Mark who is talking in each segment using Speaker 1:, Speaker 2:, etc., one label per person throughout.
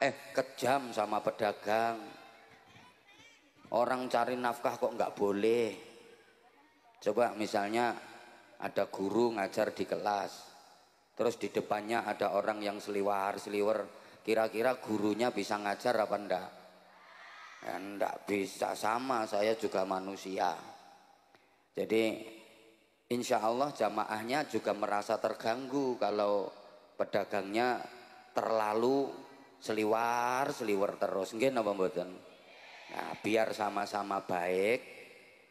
Speaker 1: Kejam sama pedagang. Orang cari nafkah kok nggak boleh. Coba misalnya ada guru ngajar di kelas, terus di depannya ada orang yang seliwer, kira-kira gurunya bisa ngajar apa enggak? Ya enggak bisa, sama saya juga manusia. Jadi insya Allah jamaahnya juga merasa terganggu kalau pedagangnya terlalu seliwer terus. Nggih napa mboten? Nah, biar sama-sama baik,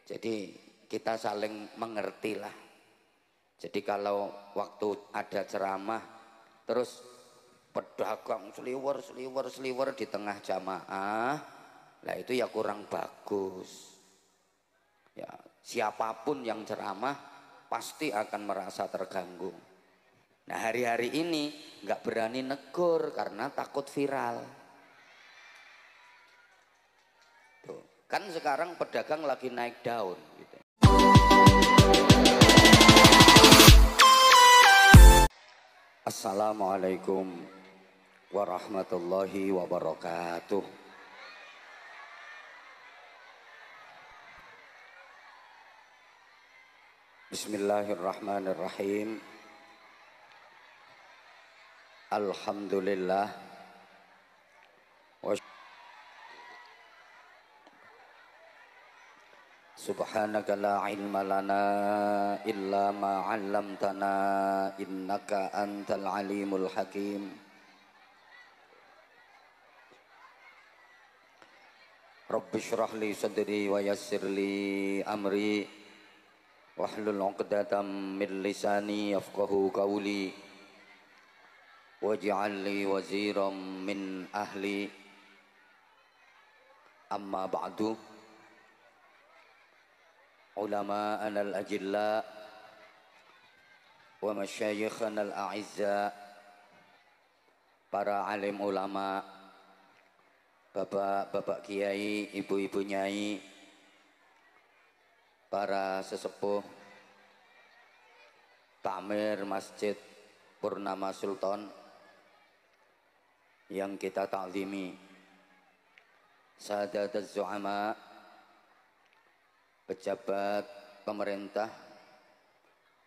Speaker 1: jadi kita saling mengerti lah. Jadi kalau waktu ada ceramah, terus pedagang seliwer di tengah jamaah, lah itu ya kurang bagus. Ya, siapapun yang ceramah pasti akan merasa terganggu. Nah, hari-hari ini nggak berani negur karena takut viral. Tuh, kan sekarang pedagang lagi naik daun gitu. Assalamualaikum warahmatullahi wabarakatuh. Bismillahirrahmanirrahim. Alhamdulillah. Subhanaka la ilma lana illa ma 'allamtana innaka antal alimul hakim. Rabbi shrah li sadri wa yassir li amri wahlul 'uqdatam min lisani yafqahu qawli waj'al li waziran min ahli. Amma ba'du. Ulama'ana al-ajilla wa masyayikhana al-a'izza, para alim ulama, bapak-bapak kiai, ibu-ibu nyai, para sesepuh takmir Masjid Purnama Sultan yang kita ta'zimi, sadatuz zu'ama, pejabat pemerintah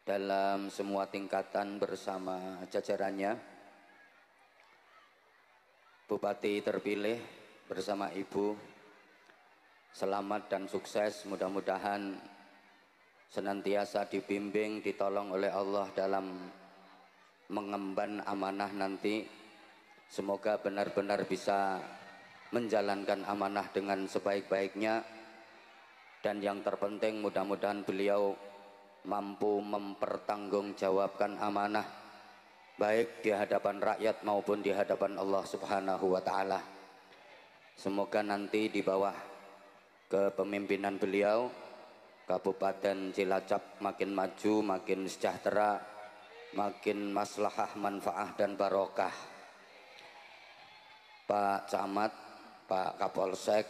Speaker 1: dalam semua tingkatan bersama jajarannya, Bupati terpilih bersama Ibu, selamat dan sukses, mudah-mudahan senantiasa dibimbing, ditolong oleh Allah dalam mengemban amanah nanti. Semoga benar-benar bisa menjalankan amanah dengan sebaik-baiknya. Dan yang terpenting mudah-mudahan beliau mampu mempertanggungjawabkan amanah baik di hadapan rakyat maupun di hadapan Allah Subhanahu wa taala. Semoga nanti di bawah kepemimpinan beliau Kabupaten Cilacap makin maju, makin sejahtera, makin maslahah, manfaah dan barokah. Pak Camat, Pak Kapolsek,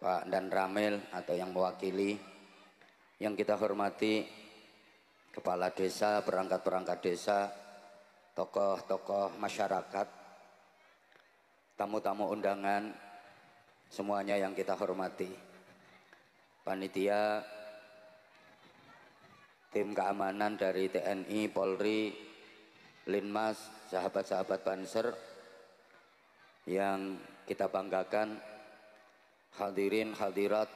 Speaker 1: Pak Dan Ramil atau yang mewakili, yang kita hormati kepala desa, perangkat-perangkat desa, tokoh-tokoh masyarakat, tamu-tamu undangan, semuanya yang kita hormati, panitia, tim keamanan dari TNI, Polri, Linmas, sahabat-sahabat Banser yang kita banggakan, hadirin hadirat,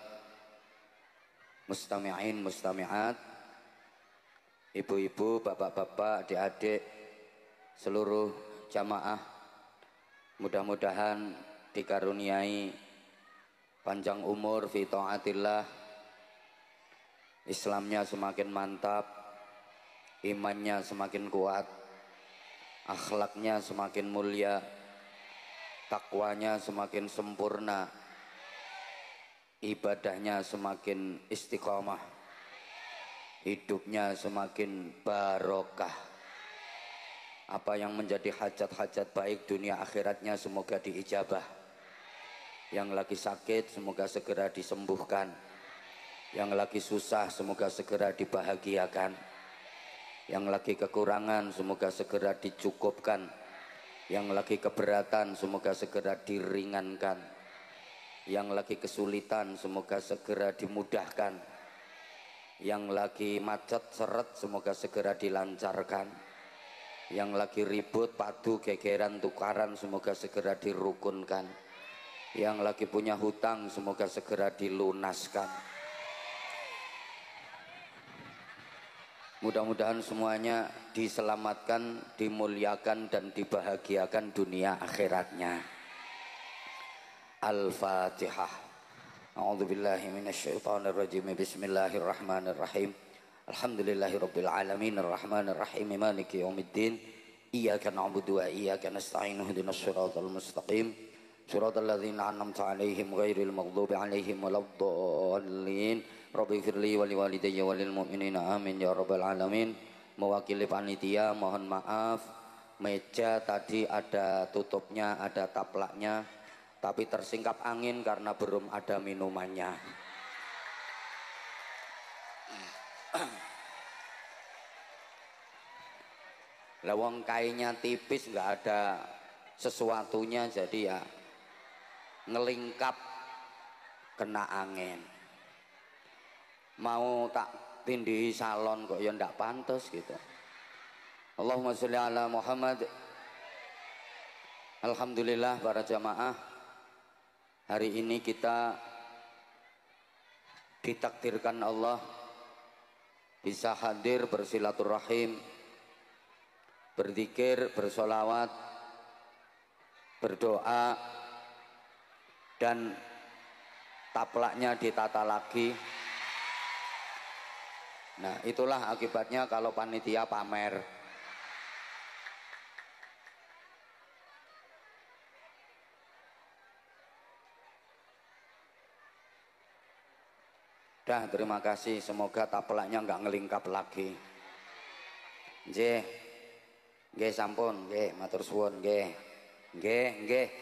Speaker 1: mustami'in mustami'at, ibu-ibu, bapak-bapak, adik-adik, seluruh jamaah, mudah-mudahan dikaruniai panjang umur fi taatillah, Islamnya semakin mantap, imannya semakin kuat, akhlaknya semakin mulia, takwanya semakin sempurna, ibadahnya semakin istiqomah, hidupnya semakin barokah. Apa yang menjadi hajat-hajat baik dunia akhiratnya semoga diijabah. Yang lagi sakit semoga segera disembuhkan. Yang lagi susah semoga segera dibahagiakan. Yang lagi kekurangan semoga segera dicukupkan. Yang lagi keberatan semoga segera diringankan. Yang lagi kesulitan semoga segera dimudahkan. Yang lagi macet seret semoga segera dilancarkan. Yang lagi ribut padu gegeran tukaran semoga segera dirukunkan. Yang lagi punya hutang semoga segera dilunaskan. Mudah-mudahan semuanya diselamatkan, dimuliakan dan dibahagiakan dunia akhiratnya. Al-Fatihah. A'udzubillahi minasyaitonirrajim. Bismillahirrahmanirrahim. Alhamdulillahirabbil alamin arrahmanir rahim maliki yaumiddin. Iyyaka na'budu wa iyyaka nasta'in ihdinas siratal mustaqim. Siratal ladzina an'amta 'alaihim ghairil maghdubi 'alaihim waladdallin. Rabbi firli wa liwalidayya wa lil mu'minina amin ya rabbal alamin. Mewakili panitia mohon maaf, meja tadi ada tutupnya, ada taplaknya, tapi tersingkap angin karena belum ada minumannya. Lawang kainnya tipis, nggak ada sesuatunya, jadi ya ngelingkap kena angin. Mau tak tindihi salon kok ya ndak pantas gitu. Allahumma sholli ala Muhammad. Alhamdulillah para jamaah, hari ini kita ditakdirkan Allah bisa hadir bersilaturahim, berzikir, bersolawat, berdoa, dan taplaknya ditata lagi. Nah, itulah akibatnya kalau panitia pamer. Dah, terima kasih. Semoga taplaknya nggak ngelingkap lagi. Nggih. Nggih sampun, nggih, matur suwun, nggih. Nggih.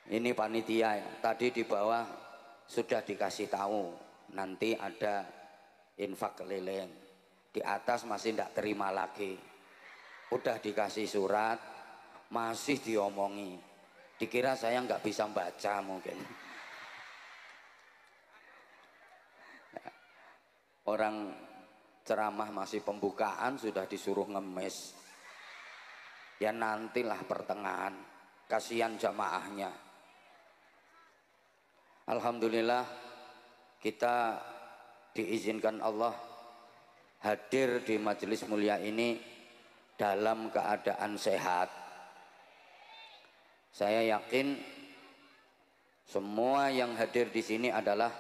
Speaker 1: Ini panitia tadi di bawah sudah dikasih tahu nanti ada infak keliling. Di atas masih tidak terima lagi. Udah dikasih surat masih diomongi. Dikira saya nggak bisa baca mungkin. Orang ceramah masih pembukaan sudah disuruh ngemis. Ya nantilah pertengahan. Kasihan jamaahnya. Alhamdulillah kita diizinkan Allah hadir di majelis mulia ini dalam keadaan sehat. Saya yakin semua yang hadir di sini adalah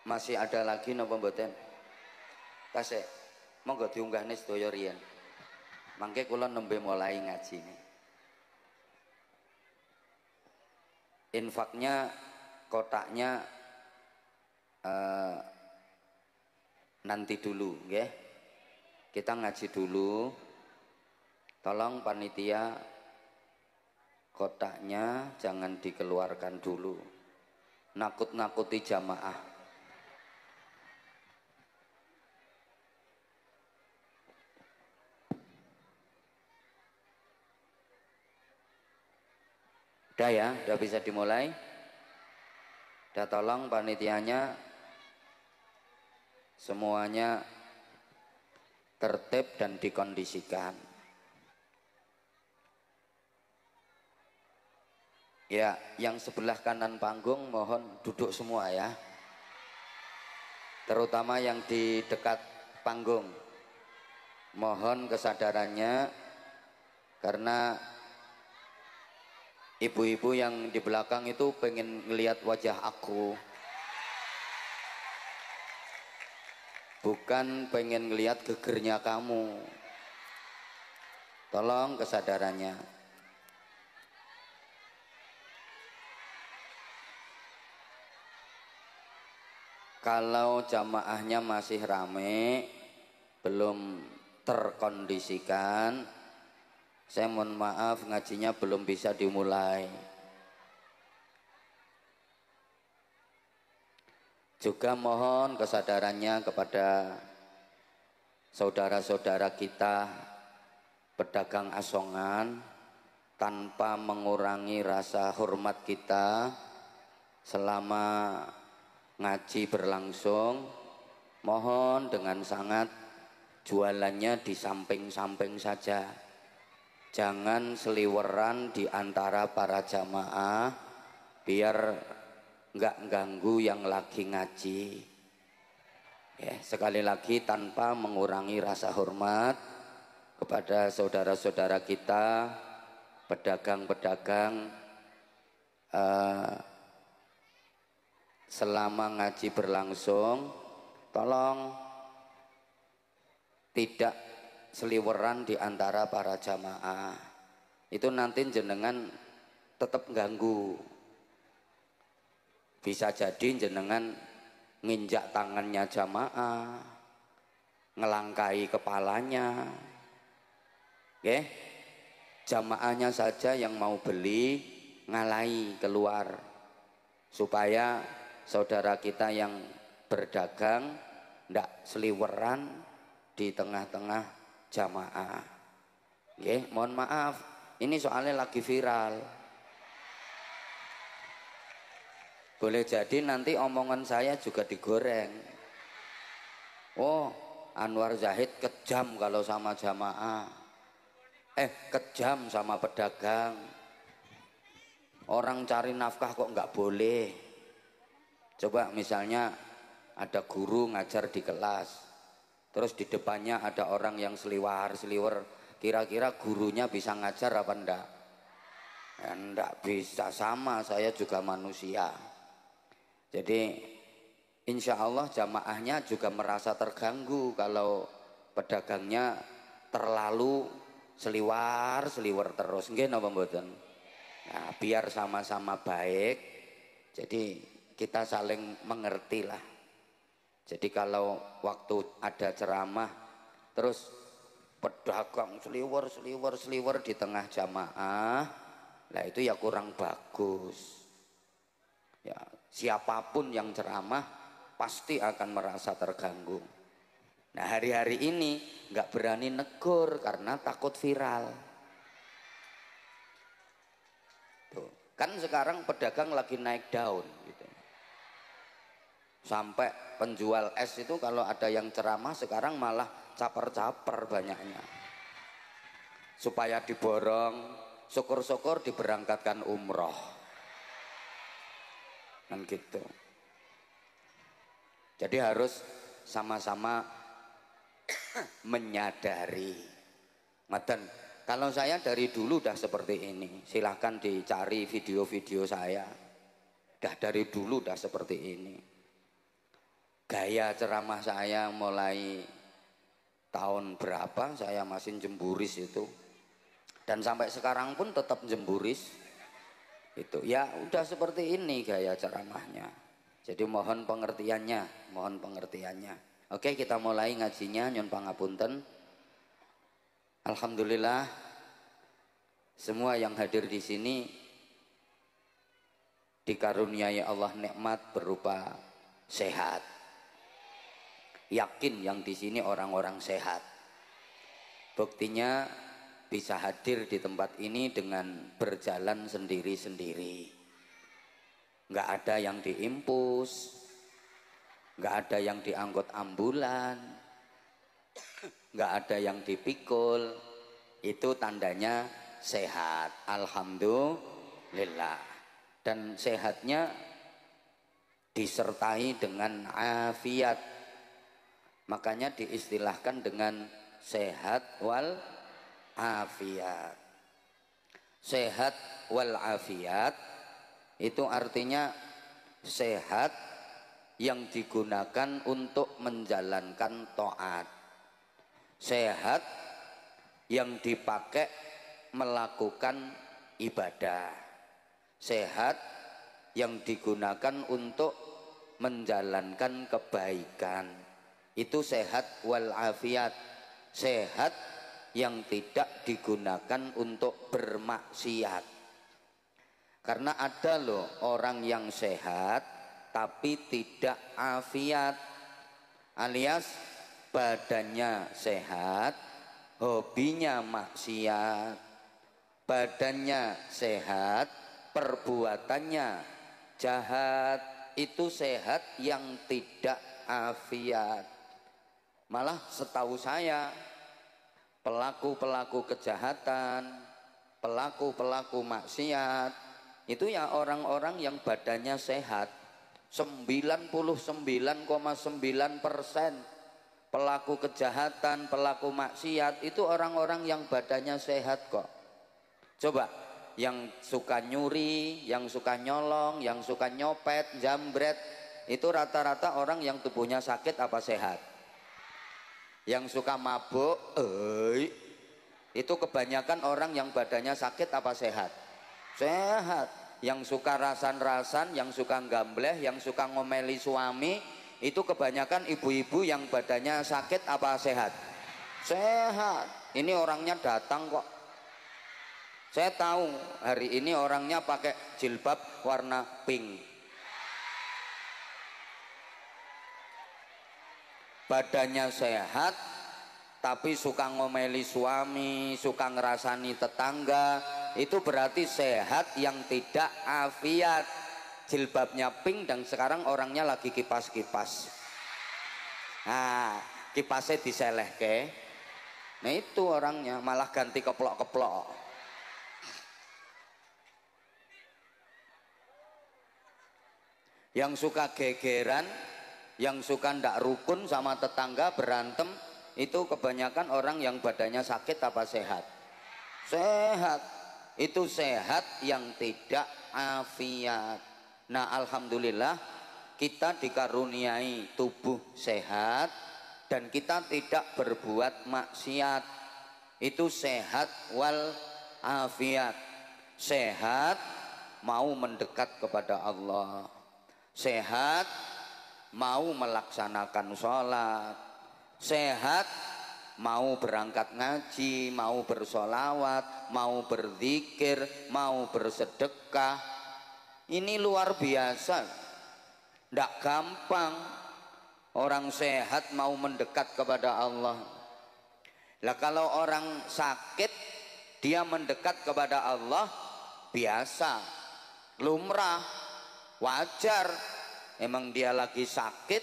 Speaker 1: masih ada lagi napa mboten? Tasik, monggo diunggahne sedaya riyen. Mangke kula nembe mulai ngaji ini. Infaknya, kotaknya nanti dulu, nggih. Kita ngaji dulu. Tolong panitia kotaknya jangan dikeluarkan dulu. Nakut-nakuti jamaah. Udah ya, udah bisa dimulai. Udah, tolong panitianya semuanya tertib dan dikondisikan. Ya, yang sebelah kanan panggung mohon duduk semua ya. Terutama yang di dekat panggung. Mohon kesadarannya karena ibu-ibu yang di belakang itu pengen ngelihat wajah aku, bukan pengen ngelihat gegernya kamu. Tolong kesadarannya. Kalau jamaahnya masih rame, belum terkondisikan, Saya mohon maaf ngajinya belum bisa dimulai. Juga mohon kesadarannya kepada saudara-saudara kita pedagang asongan, tanpa mengurangi rasa hormat kita selama ngaji berlangsung. Mohon dengan sangat jualannya di samping-samping saja. Jangan seliweran di antara para jamaah biar nggak ganggu yang lagi ngaji. Ya, sekali lagi tanpa mengurangi rasa hormat kepada saudara-saudara kita pedagang-pedagang, selama ngaji berlangsung tolong tidak seliweran di antara para jamaah. Itu nanti jenengan tetap ganggu. Bisa jadi jenengan nginjak tangannya jamaah, ngelangkai kepalanya. Oke? Jamaahnya saja yang mau beli ngalai keluar, supaya saudara kita yang berdagang ndak seliweran di tengah-tengah jamaah. Oke? Mohon maaf, ini soalnya lagi viral. Boleh jadi nanti omongan saya juga digoreng. Oh, Anwar Zahid kejam kalau sama jamaah. Kejam sama pedagang. Orang cari nafkah kok nggak boleh. Coba misalnya ada guru ngajar di kelas, terus di depannya ada orang yang seliwer, kira-kira gurunya bisa ngajar apa enggak? Ya, enggak bisa, sama saya juga manusia. Jadi insya Allah jamaahnya juga merasa terganggu kalau pedagangnya terlalu seliwer terus. Nggih napa mboten? Nah, biar sama-sama baik, jadi kita saling mengerti lah. Jadi kalau waktu ada ceramah terus pedagang seliwer di tengah jamaah, lah itu ya kurang bagus. Ya, siapapun yang ceramah pasti akan merasa terganggu. Nah, hari-hari ini nggak berani negur karena takut viral. Tuh, kan sekarang pedagang lagi naik daun gitu. Sampai penjual es itu kalau ada yang ceramah sekarang malah caper-caper banyaknya. Supaya diborong, syukur-syukur diberangkatkan umroh. Kan gitu. Jadi harus sama-sama menyadari. Ngeten, kalau saya dari dulu udah seperti ini. Silahkan dicari video-video saya. Udah dari dulu udah seperti ini. Gaya ceramah saya mulai tahun berapa saya masih jemburis itu. Dan sampai sekarang pun tetap jemburis. Itu ya udah seperti ini gaya ceramahnya. Jadi mohon pengertiannya. Oke, kita mulai ngajinya. Nyun pangapunten. Alhamdulillah semua yang hadir di sini dikaruniai Allah nikmat berupa sehat. Yakin yang di sini orang-orang sehat. Buktinya bisa hadir di tempat ini dengan berjalan sendiri-sendiri. Nggak ada yang diimpus, nggak ada yang diangkut ambulan, nggak ada yang dipikul. Itu tandanya sehat. Alhamdulillah. Dan sehatnya disertai dengan afiat. Makanya diistilahkan dengan sehat wal afiat. Sehat wal afiat itu artinya sehat yang digunakan untuk menjalankan taat. Sehat yang dipakai melakukan ibadah. Sehat yang digunakan untuk menjalankan kebaikan. Itu sehat wal afiat. Sehat yang tidak digunakan untuk bermaksiat. Karena ada loh orang yang sehat tapi tidak afiat, alias badannya sehat, hobinya maksiat. Badannya sehat, perbuatannya jahat. Itu sehat yang tidak afiat. Malah setahu saya pelaku-pelaku kejahatan, pelaku-pelaku maksiat itu ya orang-orang yang badannya sehat. 99,9% pelaku kejahatan, pelaku maksiat itu orang-orang yang badannya sehat kok. Coba yang suka nyuri, yang suka nyolong, yang suka nyopet, jambret, itu rata-rata orang yang tubuhnya sakit apa sehat? Yang suka mabuk, itu kebanyakan orang yang badannya sakit apa sehat? Sehat. Yang suka rasan-rasan, yang suka gambleh, yang suka ngomeli suami, itu kebanyakan ibu-ibu yang badannya sakit apa sehat? Sehat. Ini orangnya datang kok. Saya tahu hari ini orangnya pakai jilbab warna pink. Badannya sehat tapi suka ngomeli suami, suka ngerasani tetangga, itu berarti sehat yang tidak afiat. Jilbabnya pink dan sekarang orangnya lagi kipas-kipas. Nah, kipasnya diselehke. Nah itu orangnya malah ganti keplok-keplok. Yang suka gegeran, yang suka ndak rukun sama tetangga, berantem, itu kebanyakan orang yang badannya sakit apa sehat? Sehat. Itu sehat yang tidak afiat. Nah alhamdulillah kita dikaruniai tubuh sehat dan kita tidak berbuat maksiat. Itu sehat wal afiat. Sehat mau mendekat kepada Allah, sehat mau melaksanakan sholat, sehat mau berangkat ngaji, mau bersolawat, mau berzikir, mau bersedekah. Ini luar biasa, tidak gampang orang sehat mau mendekat kepada Allah. Lah kalau orang sakit dia mendekat kepada Allah biasa, lumrah, wajar. Emang dia lagi sakit,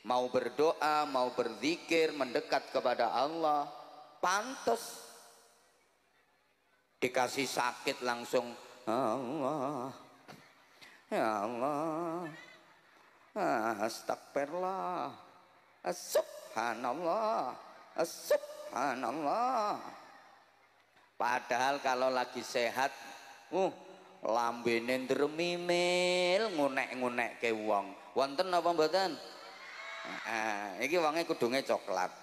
Speaker 1: mau berdoa, mau berzikir, mendekat kepada Allah, pantas. Dikasih sakit langsung Allah, ya Allah, astagfirullah, subhanallah, subhanallah. Padahal kalau lagi sehat, lambene ndremimil, ngunek-ngunekke wong. Wonten apa mboten? Iki wonge kudunge coklat.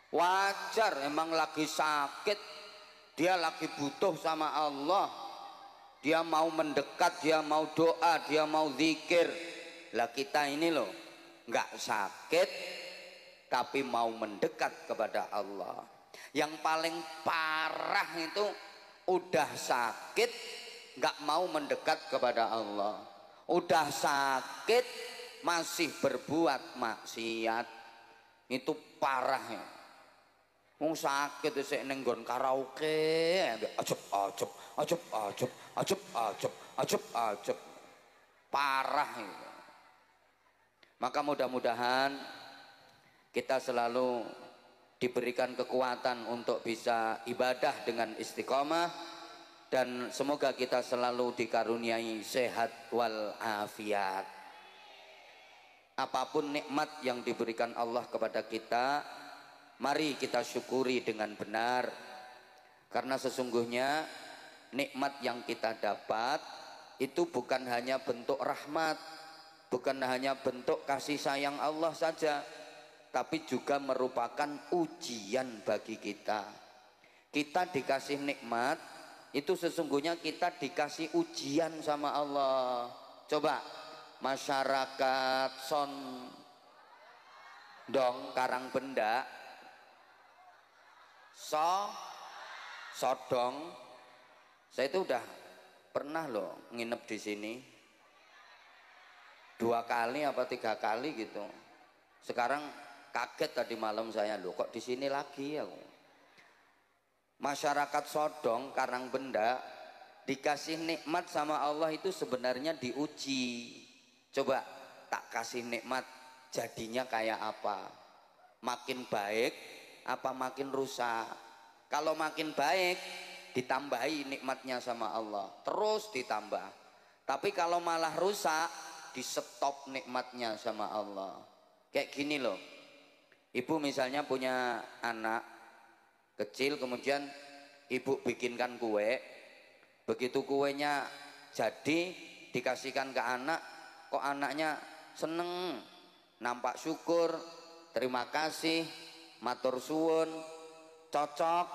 Speaker 1: Wajar, emang lagi sakit, dia lagi butuh sama Allah, dia mau mendekat, dia mau doa, dia mau zikir. Lah kita ini loh nggak sakit tapi mau mendekat kepada Allah. Yang paling parah itu udah sakit nggak mau mendekat kepada Allah, udah sakit masih berbuat maksiat, itu parah ya. Wong sakit sik ning nggon karaoke, ajep. Parah itu. Maka mudah-mudahan kita selalu diberikan kekuatan untuk bisa ibadah dengan istiqomah, dan semoga kita selalu dikaruniai sehat wal afiat. Apapun nikmat yang diberikan Allah kepada kita, mari kita syukuri dengan benar, karena sesungguhnya nikmat yang kita dapat itu bukan hanya bentuk rahmat, bukan hanya bentuk kasih sayang Allah saja, tapi juga merupakan ujian bagi kita. Kita dikasih nikmat itu sesungguhnya kita dikasih ujian sama Allah. Coba masyarakat Sondong Karangbenda Sodong, saya itu udah pernah loh nginep di sini 2 kali apa 3 kali gitu. Sekarang kaget tadi malam saya, loh kok di sini lagi aku. Masyarakat Sodong Karangbenda dikasih nikmat sama Allah itu sebenarnya diuji. Coba tak kasih nikmat jadinya kayak apa? Makin baik apa makin rusak? Kalau makin baik ditambahi nikmatnya sama Allah, terus ditambah. Tapi kalau malah rusak, di stop nikmatnya sama Allah. Kayak gini loh, ibu misalnya punya anak kecil, kemudian ibu bikinkan kue, begitu kuenya jadi dikasihkan ke anak, kok anaknya seneng, nampak syukur, terima kasih, matur suwun, cocok.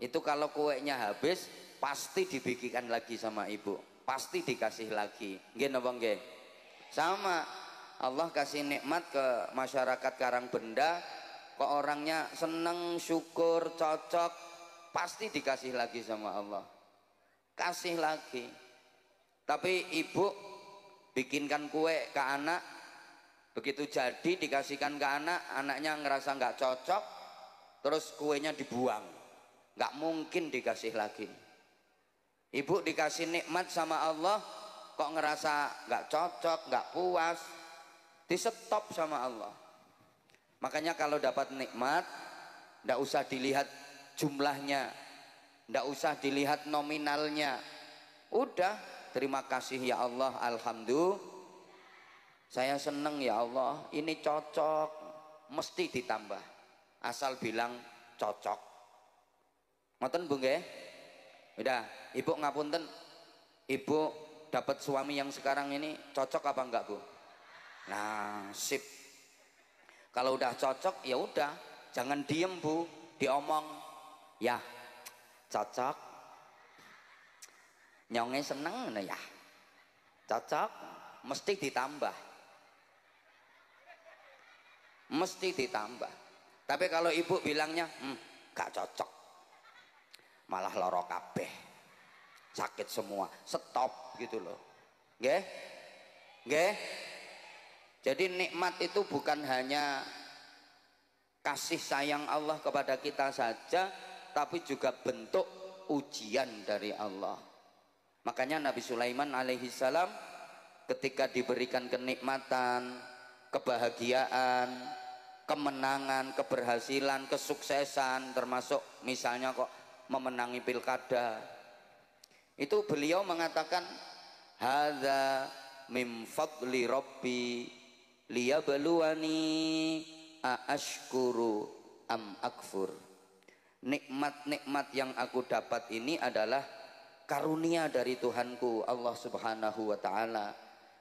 Speaker 1: Itu kalau kuenya habis pasti dibikinkan lagi sama ibu, pasti dikasih lagi. Nggih napa nggih? Sama, Allah kasih nikmat ke masyarakat Karangbenda, kok orangnya seneng, syukur, cocok, pasti dikasih lagi sama Allah, kasih lagi. Tapi ibu bikinkan kue ke anak, begitu jadi dikasihkan ke anak, anaknya ngerasa nggak cocok, terus kuenya dibuang, nggak mungkin dikasih lagi. Ibu dikasih nikmat sama Allah, kok ngerasa nggak cocok, nggak puas, di stop sama Allah. Makanya kalau dapat nikmat, nggak usah dilihat jumlahnya, nggak usah dilihat nominalnya, udah terima kasih ya Allah, alhamdulillah, saya seneng ya Allah, ini cocok, mesti ditambah, asal bilang cocok. Ngoten Bu nggih? Udah, ibu ngapunten, ibu dapat suami yang sekarang ini cocok apa enggak Bu? Nah, sip. Kalau udah cocok ya udah, jangan diem Bu, diomong. Ya, cocok. Nyonge seneng nah ya. Cocok, mesti ditambah. Mesti ditambah. Tapi kalau ibu bilangnya, gak cocok, malah loro kabeh, sakit semua, stop gitu loh. Nggih? Nggih? Jadi nikmat itu bukan hanya kasih sayang Allah kepada kita saja, tapi juga bentuk ujian dari Allah. Makanya Nabi Sulaiman alaihi salam ketika diberikan kenikmatan, kebahagiaan, kemenangan, keberhasilan, kesuksesan, termasuk misalnya kok memenangi pilkada, itu beliau mengatakan, hadza mim fadli rabbi liyabluwani aashkuru am akfur. Nikmat-nikmat yang aku dapat ini adalah karunia dari Tuhanku Allah Subhanahu wa taala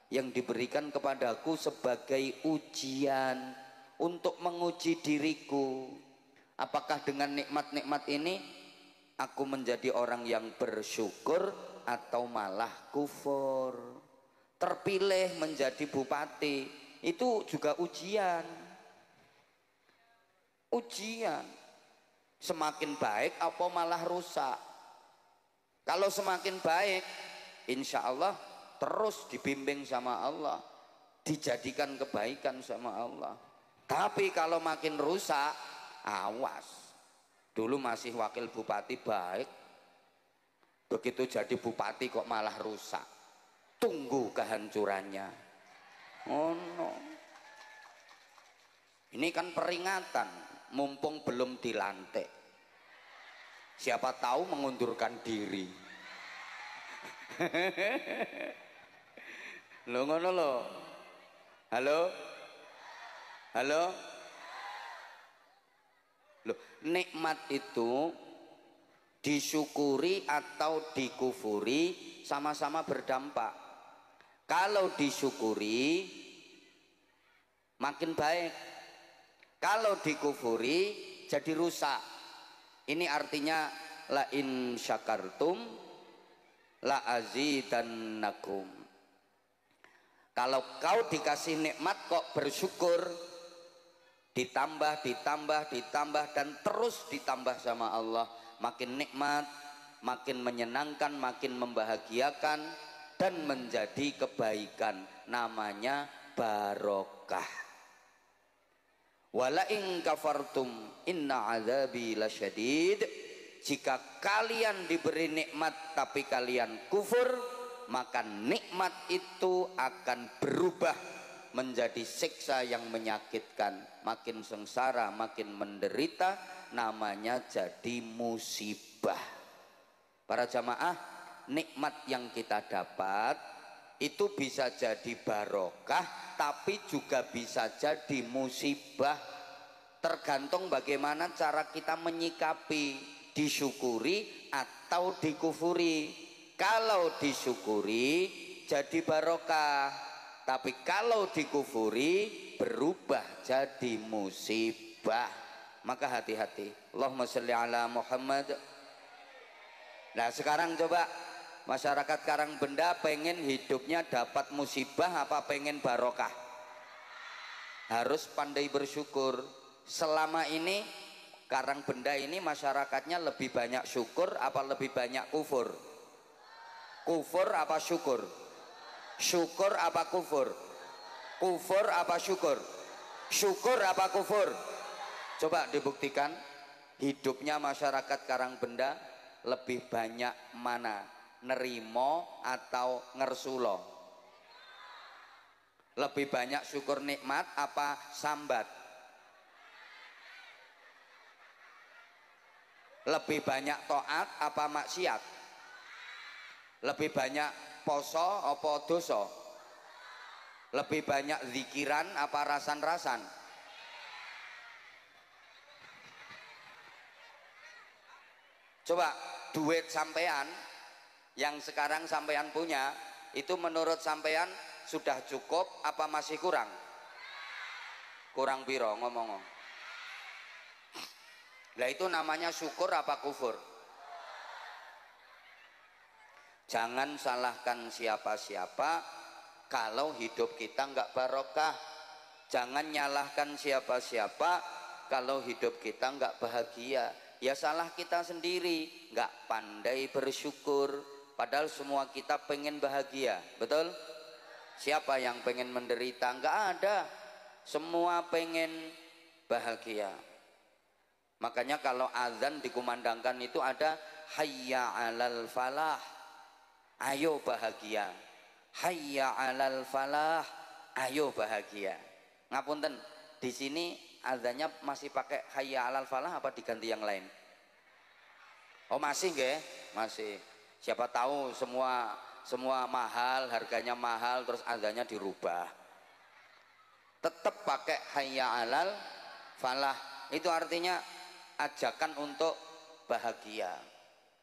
Speaker 1: yang diberikan kepadaku sebagai ujian untuk menguji diriku. Apakah dengan nikmat-nikmat ini aku menjadi orang yang bersyukur atau malah kufur? Terpilih menjadi bupati itu juga ujian. Ujian. Semakin baik apa malah rusak? Kalau semakin baik, insya Allah terus dibimbing sama Allah, dijadikan kebaikan sama Allah. Tapi kalau makin rusak, awas. Dulu masih wakil bupati baik, begitu jadi bupati kok malah rusak. Tunggu kehancurannya. Oh no. Ini kan peringatan, mumpung belum dilantik. Siapa tahu mengundurkan diri. Lo ngono lo. Halo? Halo? Loh, nikmat itu disyukuri atau dikufuri sama-sama berdampak. Kalau disyukuri makin baik, kalau dikufuri jadi rusak. Ini artinya la in syakartum la azidannakum. Kalau kau dikasih nikmat kok bersyukur, ditambah dan terus ditambah sama Allah, makin nikmat, makin menyenangkan, makin membahagiakan dan menjadi kebaikan, namanya barokah. Wala in kafartum inna azabi lasyadid. Jika kalian diberi nikmat tapi kalian kufur, maka nikmat itu akan berubah menjadi siksa yang menyakitkan, makin sengsara, makin menderita, namanya jadi musibah. Para jamaah, nikmat yang kita dapat itu bisa jadi barokah, tapi juga bisa jadi musibah, tergantung bagaimana cara kita menyikapi, disyukuri atau dikufuri. Kalau disyukuri jadi barokah, tapi kalau dikufuri berubah jadi musibah. Maka hati-hati. Allahumma sholli ala Muhammad. Nah sekarang coba masyarakat Karangbenda pengen hidupnya dapat musibah apa pengen barokah? Harus pandai bersyukur. Selama ini Karangbenda ini masyarakatnya lebih banyak syukur apa lebih banyak kufur? Kufur apa syukur? Syukur apa kufur? Kufur apa syukur? Syukur apa kufur? Coba dibuktikan hidupnya masyarakat Karangbenda lebih banyak mana? Nerimo atau ngersulo? Lebih banyak syukur nikmat apa sambat? Lebih banyak taat apa maksiat? Lebih banyak poso apa dosa? Lebih banyak zikiran apa rasan-rasan? Coba duit sampean yang sekarang sampean punya itu menurut sampean sudah cukup apa masih kurang? Kurang piro ngomong? Lah itu namanya syukur apa kufur? Jangan salahkan siapa-siapa kalau hidup kita nggak barokah. Jangan nyalahkan siapa-siapa kalau hidup kita nggak bahagia. Ya salah kita sendiri, nggak pandai bersyukur. Padahal semua kita pengen bahagia, betul? Siapa yang pengen menderita? Nggak ada. Semua pengen bahagia. Makanya kalau azan dikumandangkan itu ada hayya 'alal falah. Ayo bahagia. Hayya 'alal falah. Ayo bahagia. Ngapunten, di sini azannya masih pakai hayya 'alal falah apa diganti yang lain? Oh masih nggih? Masih. Siapa tahu semua mahal, harganya mahal terus azannya dirubah. Tetap pakai hayya 'alal falah. Itu artinya ajakan untuk bahagia.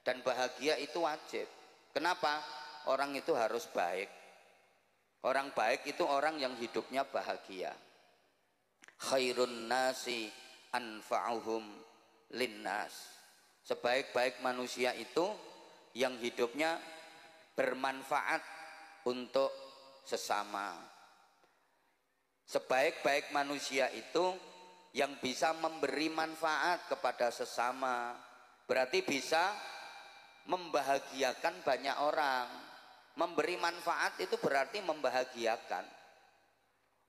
Speaker 1: Dan bahagia itu wajib. Kenapa? Orang itu harus baik. Orang baik itu orang yang hidupnya bahagia. Khairun nasi anfa'uhum linnas. Sebaik-baik manusia itu yang hidupnya bermanfaat untuk sesama. Sebaik-baik manusia itu yang bisa memberi manfaat kepada sesama. Berarti bisa membahagiakan banyak orang. Memberi manfaat itu berarti membahagiakan.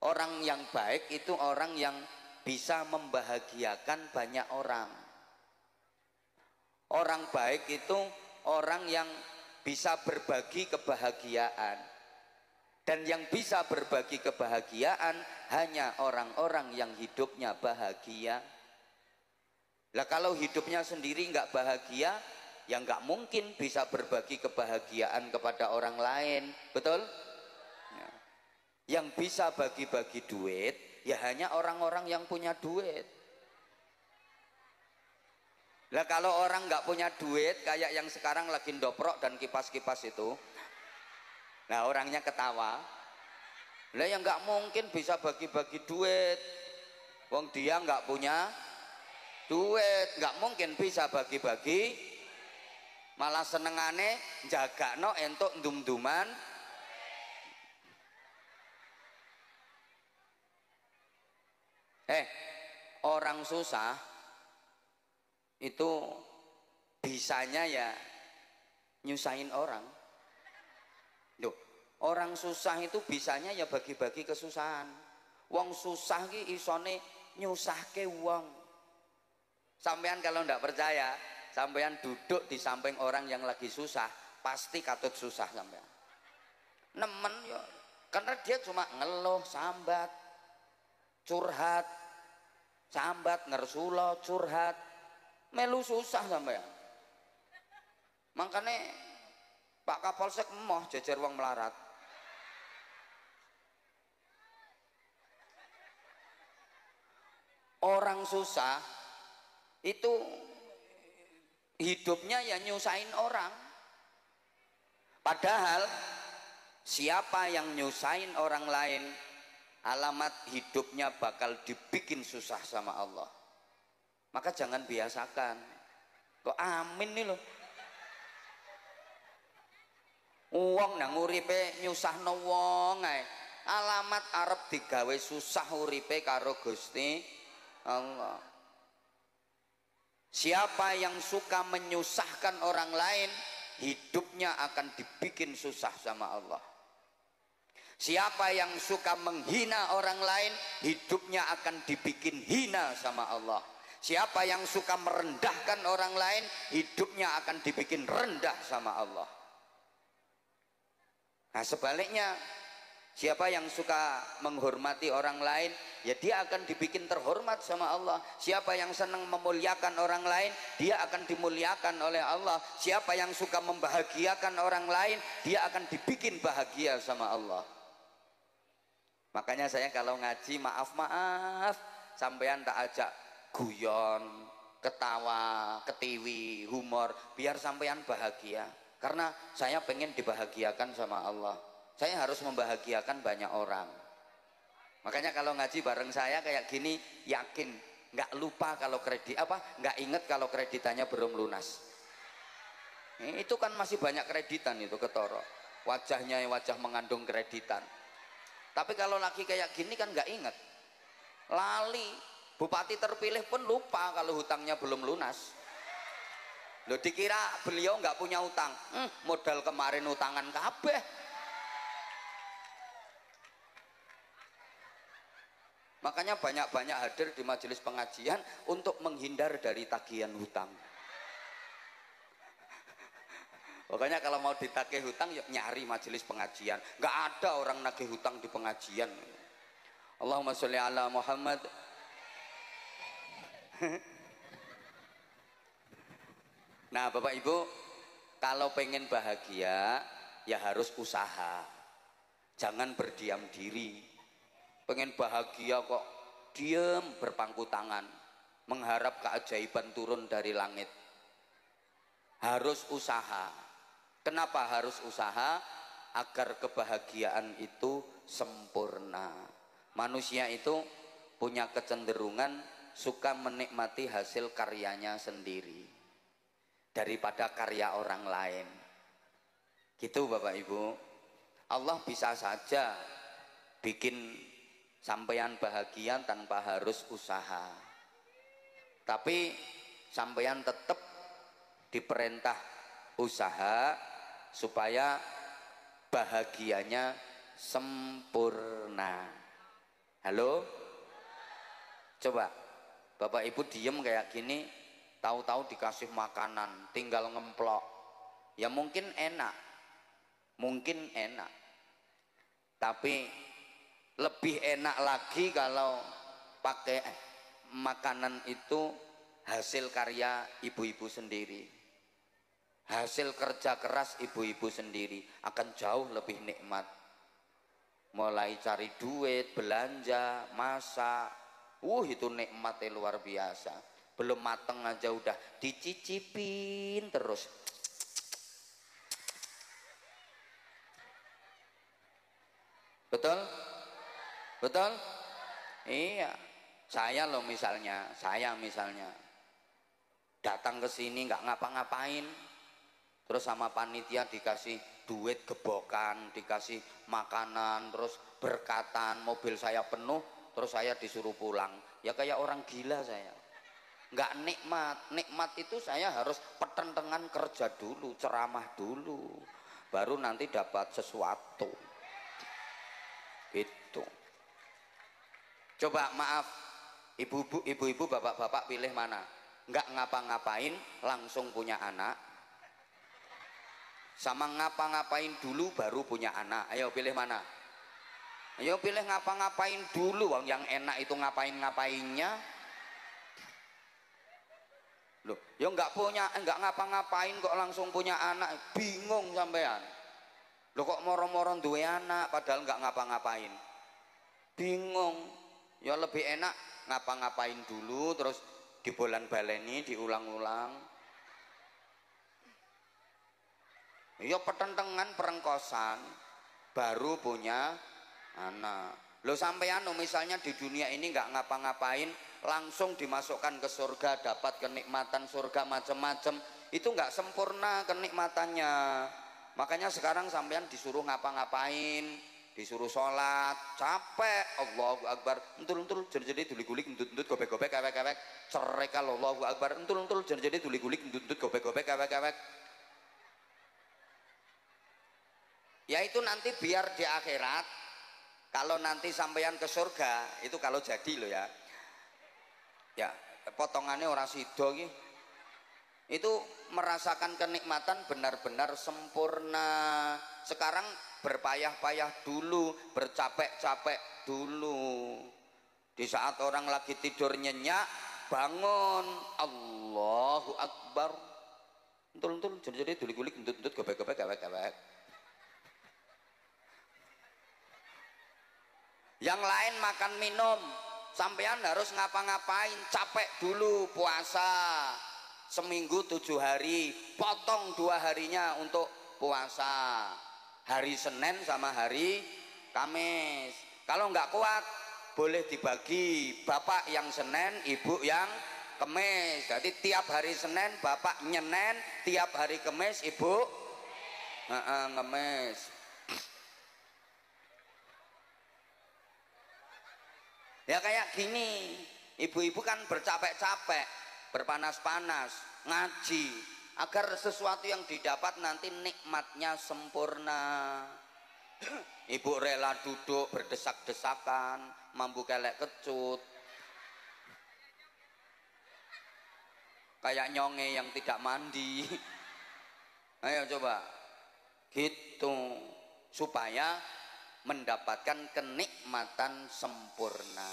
Speaker 1: Orang yang baik itu orang yang bisa membahagiakan banyak orang. Orang baik itu orang yang bisa berbagi kebahagiaan. Dan yang bisa berbagi kebahagiaan hanya orang-orang yang hidupnya bahagia. Lah kalau hidupnya sendiri nggak bahagia, ya nggak mungkin bisa berbagi kebahagiaan kepada orang lain, betul? Ya. Yang bisa bagi-bagi duit ya hanya orang-orang yang punya duit. Lah kalau orang nggak punya duit kayak yang sekarang lagi ndoprok dan kipas-kipas itu, nah orangnya ketawa. Lah yang nggak mungkin bisa bagi-bagi duit, wong dia nggak punya duit, nggak mungkin bisa bagi-bagi Malah senengane jagakno entuk ndum-nduman. Orang susah itu bisanya ya nyusahin orang. Loh, orang susah itu bisanya ya bagi-bagi kesusahan. Wong susah ki isone nyusahke wong. Sampean kalau ndak percaya, sampean duduk di samping orang yang lagi susah, pasti katut susah sampean. Nemen yo, karena dia cuma ngeluh, sambat, curhat, sambat, ngersulo, curhat, melu susah sampean. Makanya Pak Kapolsek emoh jejer wong melarat. Orang susah itu hidupnya ya nyusahin orang. Padahal siapa yang nyusahin orang lain, alamat hidupnya bakal dibikin susah sama Allah. Maka jangan biasakan. Kok amin nih loh. Wong nang uripe nyusahno wong ae. Alamat arep digawe susah uripe karo Gusti Allah. Siapa yang suka menyusahkan orang lain, hidupnya akan dibikin susah sama Allah. Siapa yang suka menghina orang lain, hidupnya akan dibikin hina sama Allah. Siapa yang suka merendahkan orang lain, hidupnya akan dibikin rendah sama Allah. Nah sebaliknya, siapa yang suka menghormati orang lain, ya dia akan dibikin terhormat sama Allah. Siapa yang senang memuliakan orang lain, dia akan dimuliakan oleh Allah. Siapa yang suka membahagiakan orang lain, dia akan dibikin bahagia sama Allah. Makanya saya kalau ngaji, maaf sampean tak ajak guyon, ketawa, ketiwi, humor, biar sampean bahagia. Karena saya pengen dibahagiakan sama Allah. Saya harus membahagiakan banyak orang. Makanya kalau ngaji bareng saya kayak gini, yakin nggak lupa kalau nggak inget kalau kreditannya belum lunas. Itu kan masih banyak kreditan itu ketoro. Wajahnya wajah mengandung kreditan. Tapi kalau lagi kayak gini kan nggak inget. Lali, bupati terpilih pun lupa kalau hutangnya belum lunas. Loh dikira beliau nggak punya utang, modal kemarin utangan kabeh. Makanya banyak-banyak hadir di majelis pengajian untuk menghindar dari tagihan hutang. Pokoknya kalau mau ditagih hutang yuk nyari majelis pengajian. Nggak ada orang nagih hutang di pengajian. Allahumma sholli ala Muhammad. Nah Bapak Ibu, kalau pengen bahagia ya harus usaha, jangan berdiam diri. Pengen bahagia kok diem berpangku tangan mengharap keajaiban turun dari langit. Harus usaha. Kenapa harus usaha? Agar kebahagiaan itu sempurna. Manusia itu punya kecenderungan suka menikmati hasil karyanya sendiri daripada karya orang lain. Gitu Bapak Ibu. Allah bisa saja bikin sampeyan bahagia tanpa harus usaha. Tapi sampeyan tetap diperintah usaha supaya bahagianya sempurna. Halo? Coba Bapak Ibu diem kayak gini, tahu-tahu dikasih makanan tinggal ngemplok, ya mungkin enak, tapi lebih enak lagi kalau pakai makanan itu hasil karya ibu-ibu sendiri, hasil kerja keras ibu-ibu sendiri, akan jauh lebih nikmat. Mulai cari duit, belanja, masak, itu nikmatnya luar biasa. Belum mateng aja udah dicicipin terus. Betul? Betul? Iya. Saya misalnya datang ke sini nggak ngapa-ngapain, terus sama panitia dikasih duit gebokan, dikasih makanan, terus berkatan, mobil saya penuh, terus saya disuruh pulang. Ya kayak orang gila saya. Nggak nikmat. Nikmat itu saya harus pertentangan kerja dulu, ceramah dulu, baru nanti dapat sesuatu gitu. Coba maaf, ibu-ibu, bapak-bapak, pilih mana? Nggak ngapa-ngapain langsung punya anak, sama ngapa-ngapain dulu baru punya anak. Ayo pilih mana? Ayo pilih ngapa-ngapain dulu. Yang enak itu ngapain-ngapainnya. Loh, ya nggak ngapa-ngapain kok langsung punya anak, bingung sampean. Loh kok moro-moro duwe anak padahal nggak ngapa-ngapain, bingung. Ya lebih enak ngapa-ngapain dulu terus dibolan-baleni, diulang-ulang. Ya pertentangan perengkosan baru punya anak. Lo sampean misalnya di dunia ini nggak ngapa-ngapain langsung dimasukkan ke surga, dapat kenikmatan surga macam-macam, itu nggak sempurna kenikmatannya. Makanya sekarang sampean disuruh ngapa-ngapain, disuruh sholat, capek, Allahu Akbar, entul-entul jadi duli-gulik, entut-entut gobek-gobek, kewek-kewek, cerai kalau Allahu Akbar, entul-entul jadi duli-gulik, entut-entut gobek-gobek, kewek-kewek. Ya itu nanti biar di akhirat, kalau nanti sampean ke surga, itu kalau jadi loh ya. Ya, potongannya orang sido gitu. Itu merasakan kenikmatan benar-benar sempurna. Sekarang berpayah-payah dulu, bercapek-capek dulu. Di saat orang lagi tidur nyenyak, bangun, Allahu Akbar. Entul-entul jadi gulik-gulik, entut-entut gobek-gobek, kewek-kewek. Yang lain makan minum, sampean harus ngapa-ngapain, capek dulu puasa seminggu 7 hari, potong 2 harinya untuk puasa, hari Senin sama hari Kamis. Kalau nggak kuat boleh dibagi, bapak yang Senin, ibu yang Kamis. Jadi tiap hari Senin bapak nyenen, tiap hari Kamis ibu ngemis. Ya kayak gini, ibu-ibu kan bercapek-capek, berpanas-panas, ngaji, agar sesuatu yang didapat nanti nikmatnya sempurna. Ibu rela duduk berdesak-desakan, mampu kelek kecut, kayak nyonge yang tidak mandi. Ayo coba, gitu, supaya mendapatkan kenikmatan sempurna.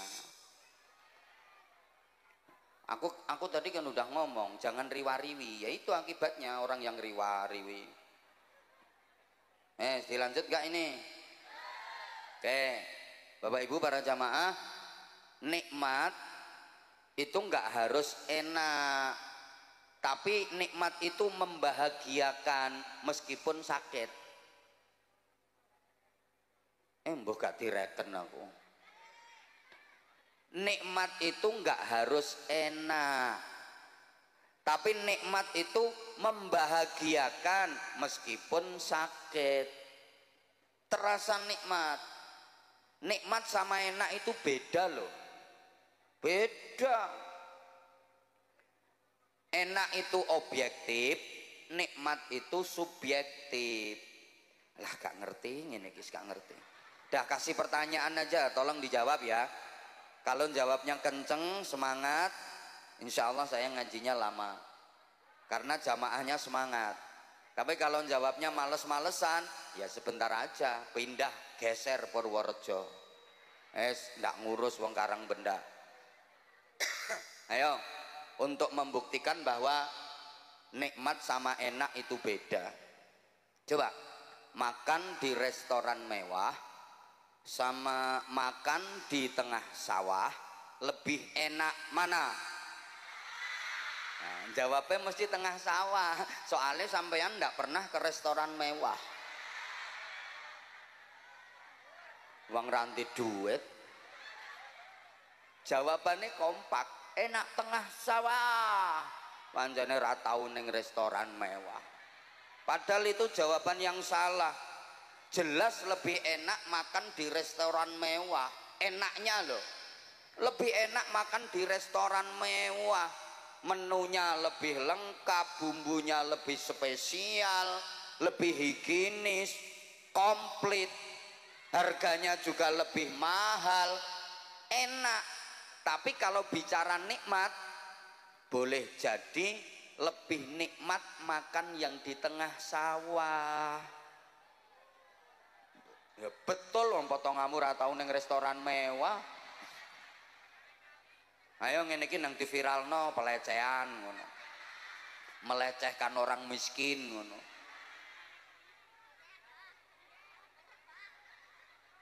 Speaker 1: Aku tadi kan udah ngomong jangan riwa-riwi, ya itu akibatnya orang yang riwa-riwi. Dilanjut gak ini? Oke, Bapak Ibu para jamaah, nikmat itu nggak harus enak, tapi nikmat itu membahagiakan meskipun sakit. Mbok gak direken aku. Nikmat itu nggak harus enak, tapi nikmat itu membahagiakan meskipun sakit. Terasa nikmat. Nikmat sama enak itu beda loh. Beda. Enak itu objektif, nikmat itu subjektif. Lah gak ngerti, ini gak ngerti. Dah kasih pertanyaan aja, tolong dijawab ya. Kalau jawabnya kenceng, semangat, insya Allah saya ngajinya lama. Karena jamaahnya semangat. Tapi kalau jawabnya males-malesan, ya sebentar aja, pindah, geser Purworejo. Nggak ngurus wong Karang Benda. Ayo, untuk membuktikan bahwa nikmat sama enak itu beda. Coba, makan di restoran mewah sama makan di tengah sawah lebih enak mana? Nah, jawabnya mesti tengah sawah, soalnya sampean enggak pernah ke restoran mewah. Uang ranti duit. Jawabannya kompak, enak tengah sawah. Pancene ra tau ning restoran mewah. Padahal itu jawaban yang salah. Jelas lebih enak makan di restoran mewah. Enaknya loh, lebih enak makan di restoran mewah. Menunya lebih lengkap, bumbunya lebih spesial, lebih higienis, komplit, harganya juga lebih mahal, enak. Tapi kalau bicara nikmat, boleh jadi lebih nikmat makan yang di tengah sawah. Ya betul, wong potonganmu ora tau ning restoran mewah. Ayo ngene iki nang diviralno pelecehan ngono. Melecehkan orang miskin ngono.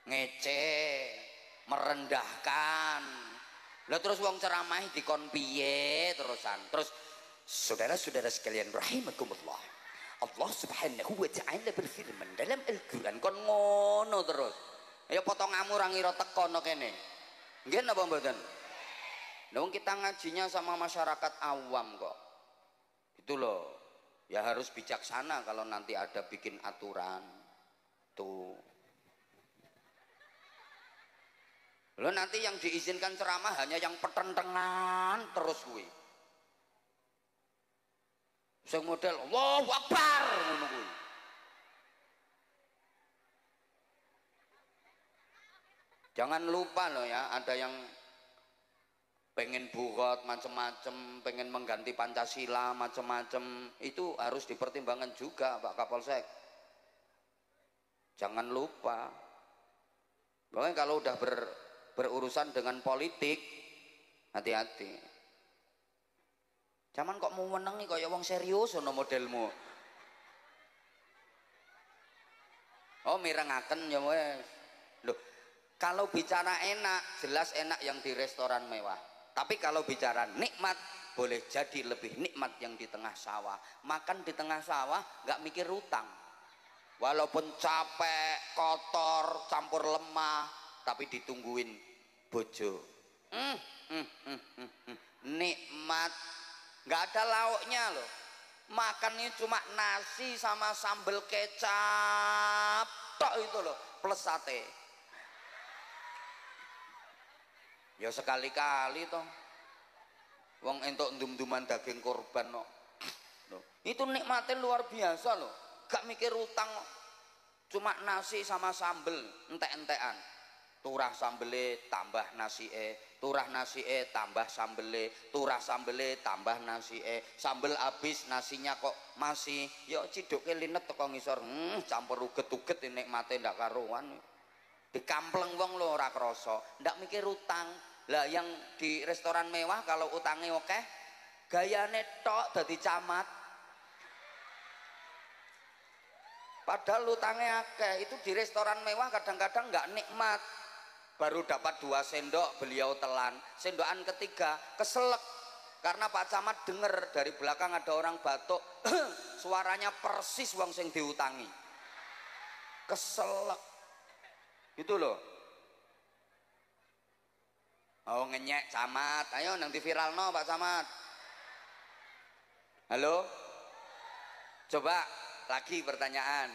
Speaker 1: Ngece, merendahkan. Lah terus wong ceramah dikon piye terusan? Terus saudara-saudara sekalian rahimakumullah. Allah Subhanahu wa taala berfirman dalam Al-Qur'an kon ngono terus. Ya potonganmu ora ngira teko no kene. Nggih napa mboten? Dong kita ngajinya sama masyarakat awam kok. Itu loh. Ya harus bijaksana kalau nanti ada bikin aturan. Tuh. Loh nanti yang diizinkan ceramah hanya yang pertentangan terus kuwi. Sing model Allahu Akbar ngono kuwi. Jangan lupa loh ya, ada yang pengen bugot macam-macam, pengen mengganti Pancasila macam-macam, itu harus dipertimbangkan juga Pak Kapolsek. Jangan lupa. Bahkan kalau udah berurusan dengan politik, hati-hati. Zaman kok mau menengi kaya wong serius ono modelmu. Oh mirengaken ya wes. Loh, kalau bicara enak, jelas enak yang di restoran mewah. Tapi kalau bicara nikmat, boleh jadi lebih nikmat yang di tengah sawah. Makan di tengah sawah nggak mikir utang. Walaupun capek, kotor, campur lemah, tapi ditungguin bojo. Nikmat, nggak ada lauknya loh. Makannya cuma nasi sama sambal kecap, tok itu loh, plus sate. Ya sekali-kali toh. Wong entuk ndum-nduman daging korban no. Itu nikmatnya luar biasa loh. Gak mikir utang, cuma nasi sama sambel, entek-entekan. Turah sambele tambah nasi turah nasi tambah sambele, turah sambele tambah nasi sambel habis nasinya kok masih. Ya ciduke linet teko ngisor, campur uget-uget nikmate ndak karuan. Dikampleng wong lho ora krasa, ndak mikir utang. Lah yang di restoran mewah kalau utangnya oke, gayane tok dadi camat. Padahal utangnya akeh. Itu di restoran mewah kadang-kadang nggak nikmat. Baru dapat 2 sendok beliau telan, sendokan ketiga keselak karena Pak Camat denger dari belakang ada orang batuk. Suaranya persis wong sing diutangi. Keselak. Gitu loh. Oh ngenyek Camat, ayo nang diviralno Pak Camat. Halo, coba lagi pertanyaan.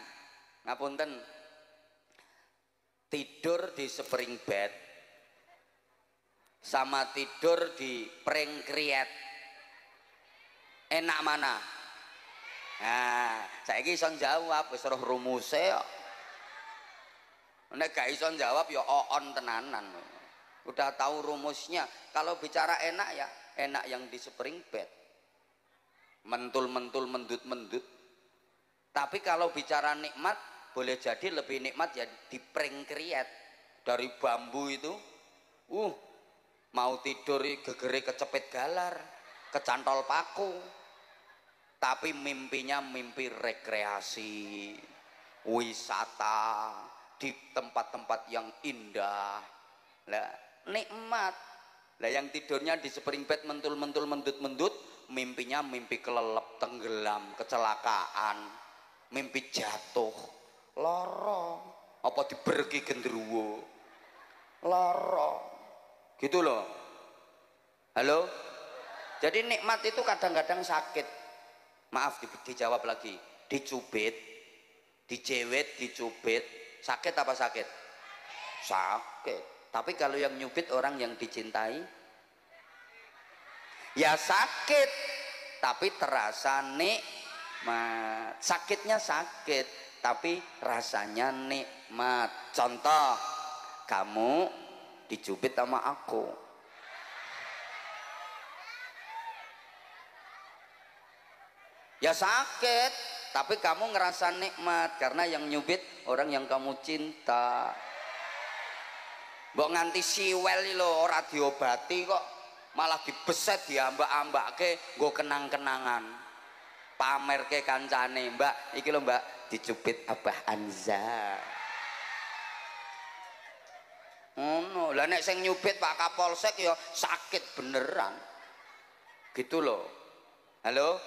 Speaker 1: Ngapunten, tidur di spring bed sama tidur di pring kriet, enak mana? Nah, saiki iso jawab wis roh rumuse kok. Nek gak iso jawab ya on tenanan. Udah tahu rumusnya. Kalau bicara enak ya enak yang di spring bed, mentul-mentul, mendut-mendut. Tapi kalau bicara nikmat, boleh jadi lebih nikmat ya di pring kriet dari bambu itu. Mau tidur gegere kecepit galar, kecantol paku. Tapi mimpinya mimpi rekreasi, wisata di tempat-tempat yang indah. Lah nikmat. Lah yang tidurnya di spring bed mentul-mentul, mendut-mendut, mimpinya mimpi kelelep, tenggelam, kecelakaan, mimpi jatuh, loro, apa diberki gendruwo, loro, gitu loh. Halo. Jadi nikmat itu kadang-kadang sakit. Maaf dijawab lagi. dicubit, dicewet, dicubit, sakit apa sakit? Sakit. Tapi kalau yang nyubit orang yang dicintai, ya sakit, tapi terasa nikmat. Sakitnya sakit, tapi rasanya nikmat. Contoh, kamu dicubit sama aku, ya sakit, tapi kamu ngerasa nikmat karena yang nyubit orang yang kamu cinta. Mbok nganti siwel lho ora diobati kok malah dibeset diambak-ambake nggo kenang-kenangan. Pamerke kancane, Mbak, iki lho Mbak, dicubit Abah Anza. Ngono. Lah nek sing nyubit Pak Kapolsek ya sakit beneran. Gitu loh. Halo?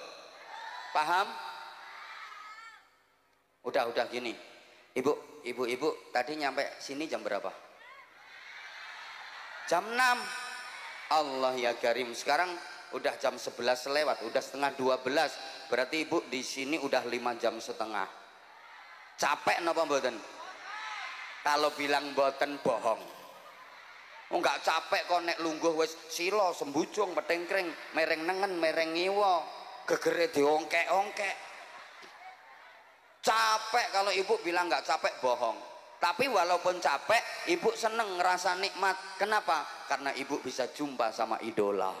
Speaker 1: Paham? Udah gini. Ibu tadi nyampe sini jam berapa? Jam 6. Allah ya karim. Sekarang udah jam 11 lewat, udah setengah 12. Berarti ibu di sini udah 5 jam setengah. Capek napa mboten? Kalau bilang mboten bohong. Enggak capek kok nek lungguh wis sila sembujung petengkring, mereng nengen, mereng ngiwa, gegere diongkek-ongkek. Capek kalau ibu bilang nggak capek bohong. Tapi walaupun capek, ibu seneng ngerasa nikmat. Kenapa? Karena ibu bisa jumpa sama idola.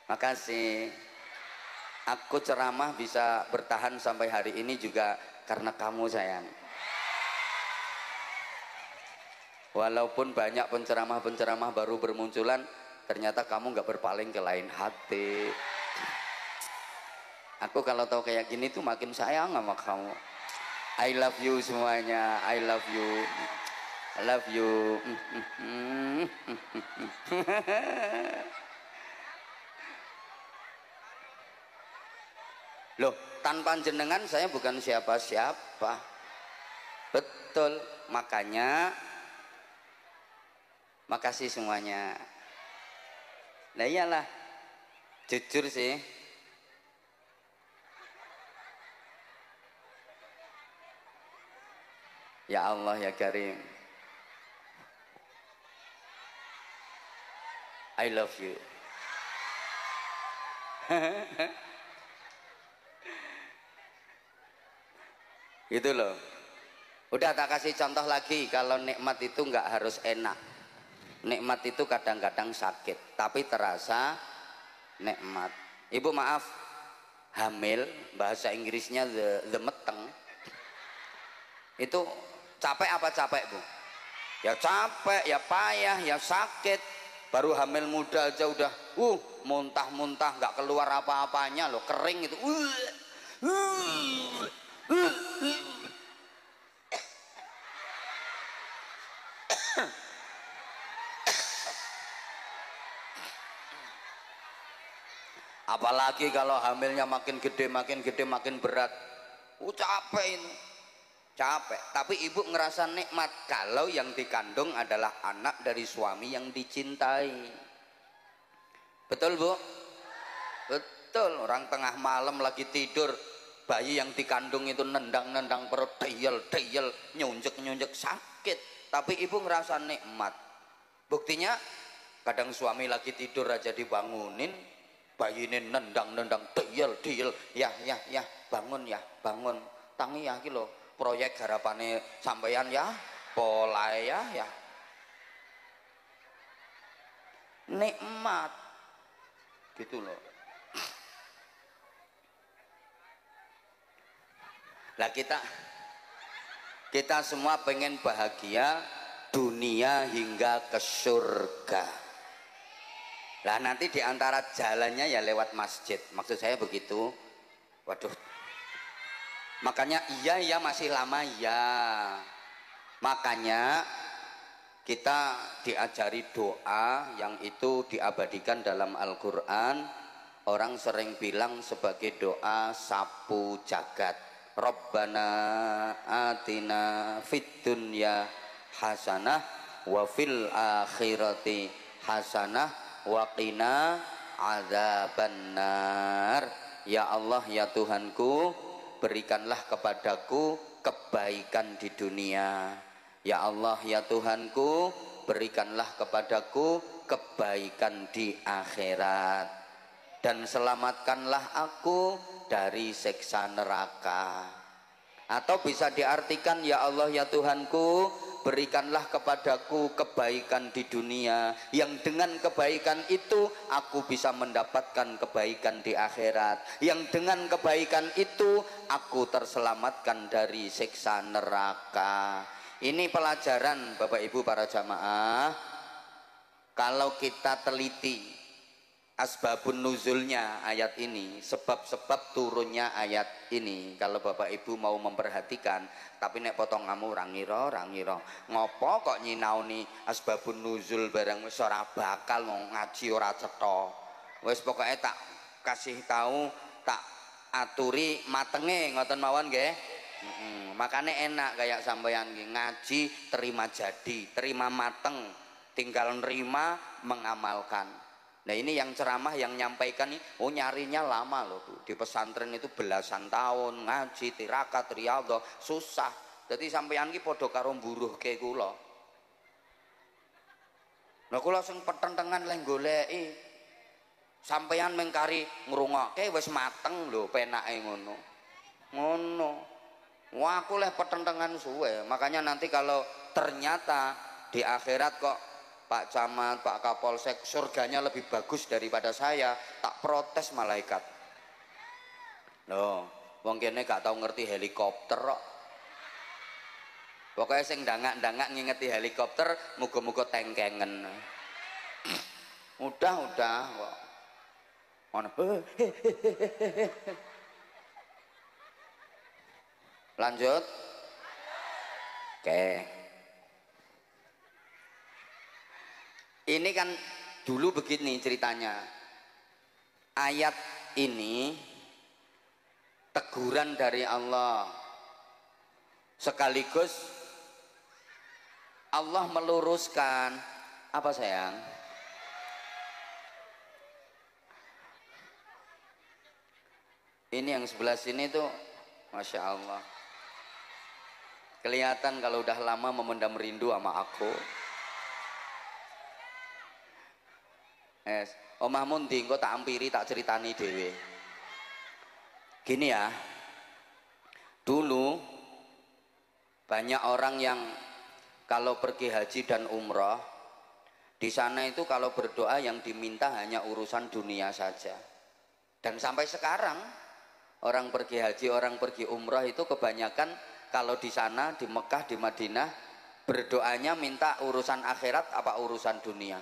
Speaker 1: Makasih. Aku ceramah bisa bertahan sampai hari ini juga karena kamu sayang. Walaupun banyak penceramah-penceramah baru bermunculan, ternyata kamu nggak berpaling ke lain hati. Aku kalau tahu kayak gini tuh makin sayang sama kamu. I love you semuanya. I love you. I love you. Loh, tanpa jenengan saya bukan siapa-siapa. Betul, makanya makasih semuanya. Nah iyalah, jujur sih. Ya Allah ya Karim, I love you. Gitu loh. Udah tak kasih contoh lagi, kalau nikmat itu nggak harus enak. Nikmat itu kadang-kadang sakit, tapi terasa nikmat. Ibu maaf, hamil, bahasa Inggrisnya the meteng, itu capek apa capek Bu? Ya capek, ya payah, ya sakit. Baru hamil muda aja udah muntah-muntah nggak keluar apa-apanya loh, kering itu. Apalagi kalau hamilnya makin gede makin berat. Capek itu. Capek, tapi ibu ngerasa nikmat kalau yang dikandung adalah anak dari suami yang dicintai. Betul Bu? Betul. Orang tengah malam lagi tidur, bayi yang dikandung itu nendang-nendang perut, deyel nyunjek sakit, tapi ibu ngerasa nikmat. Buktinya kadang suami lagi tidur aja dibangunin, bayi ini nendang-nendang deyel ya bangun tangi ya gitu loh. Proyek harapannya sampeyan ya, polae ya. Nikmat. Gitu loh. Lah kita semua pengen bahagia dunia hingga ke surga. Lah nanti diantara jalannya ya lewat masjid. Maksud saya begitu. Waduh. Makanya iya masih lama ya. Makanya kita diajari doa yang itu diabadikan dalam Al-Quran. Orang sering bilang sebagai doa sapu jagat. Rabbana atina fid dunya hasanah wa fil akhirati hasanah wa qina adzabannar. Ya Allah ya Tuhanku, berikanlah kepadaku kebaikan di dunia. Ya Allah ya Tuhanku, berikanlah kepadaku kebaikan di akhirat, dan selamatkanlah aku dari siksa neraka. Atau bisa diartikan, ya Allah ya Tuhanku, berikanlah kepadaku kebaikan di dunia, yang dengan kebaikan itu aku bisa mendapatkan kebaikan di akhirat, yang dengan kebaikan itu aku terselamatkan dari siksa neraka. Ini pelajaran Bapak Ibu para jamaah. Kalau kita teliti asbabun nuzulnya ayat ini, sebab-sebab turunnya ayat ini, kalau Bapak Ibu mau memperhatikan, tapi nek potong kamu rangiro ngopo kok nyinauni asbabun nuzul barang wis ora bakal ngaji ora cetha. Wis pokoknya tak kasih tahu, tak aturi matenge ngoten mawon nggih. Makanya enak kayak sampeyan ngaji terima jadi, terima mateng, tinggal nerima mengamalkan. Nah ini yang ceramah yang nyampaikan nih, oh nyarinya lama loh Bu. Di pesantren itu belasan tahun ngaji tirakat riyadhah susah. Jadi sampeyan ki padha karo mburuhke kula. Lah kula sing petentengan leh goleki. Sampeyan mengkari ngrungokke wis mateng lho penake ngono. Ngono. Wah aku leh petentengan suwe. Makanya nanti kalau ternyata di akhirat kok Pak Camat, Pak Kapolsek surganya lebih bagus daripada saya, tak protes malaikat. Loh, wong kene gak tau ngerti helikopter kok. Pokoknya sing dangak-dangak ngingeti helikopter, muga-muga tengkengen. Udah kok. Ono. Lanjut. Oke. Ini kan dulu begini ceritanya. Ayat ini teguran dari Allah. Sekaligus Allah meluruskan apa sayang? Ini yang sebelah sini tuh Masya Allah. Kelihatan kalau udah lama memendam rindu sama aku. Omahmu ndi engko tak ampiri tak ceritani dhewe. Gini ya. Dulu banyak orang yang kalau pergi haji dan umroh, di sana itu kalau berdoa yang diminta hanya urusan dunia saja. Dan sampai sekarang orang pergi haji, orang pergi umroh itu kebanyakan kalau di sana, di Mekah, di Madinah, berdoanya minta urusan akhirat apa urusan dunia.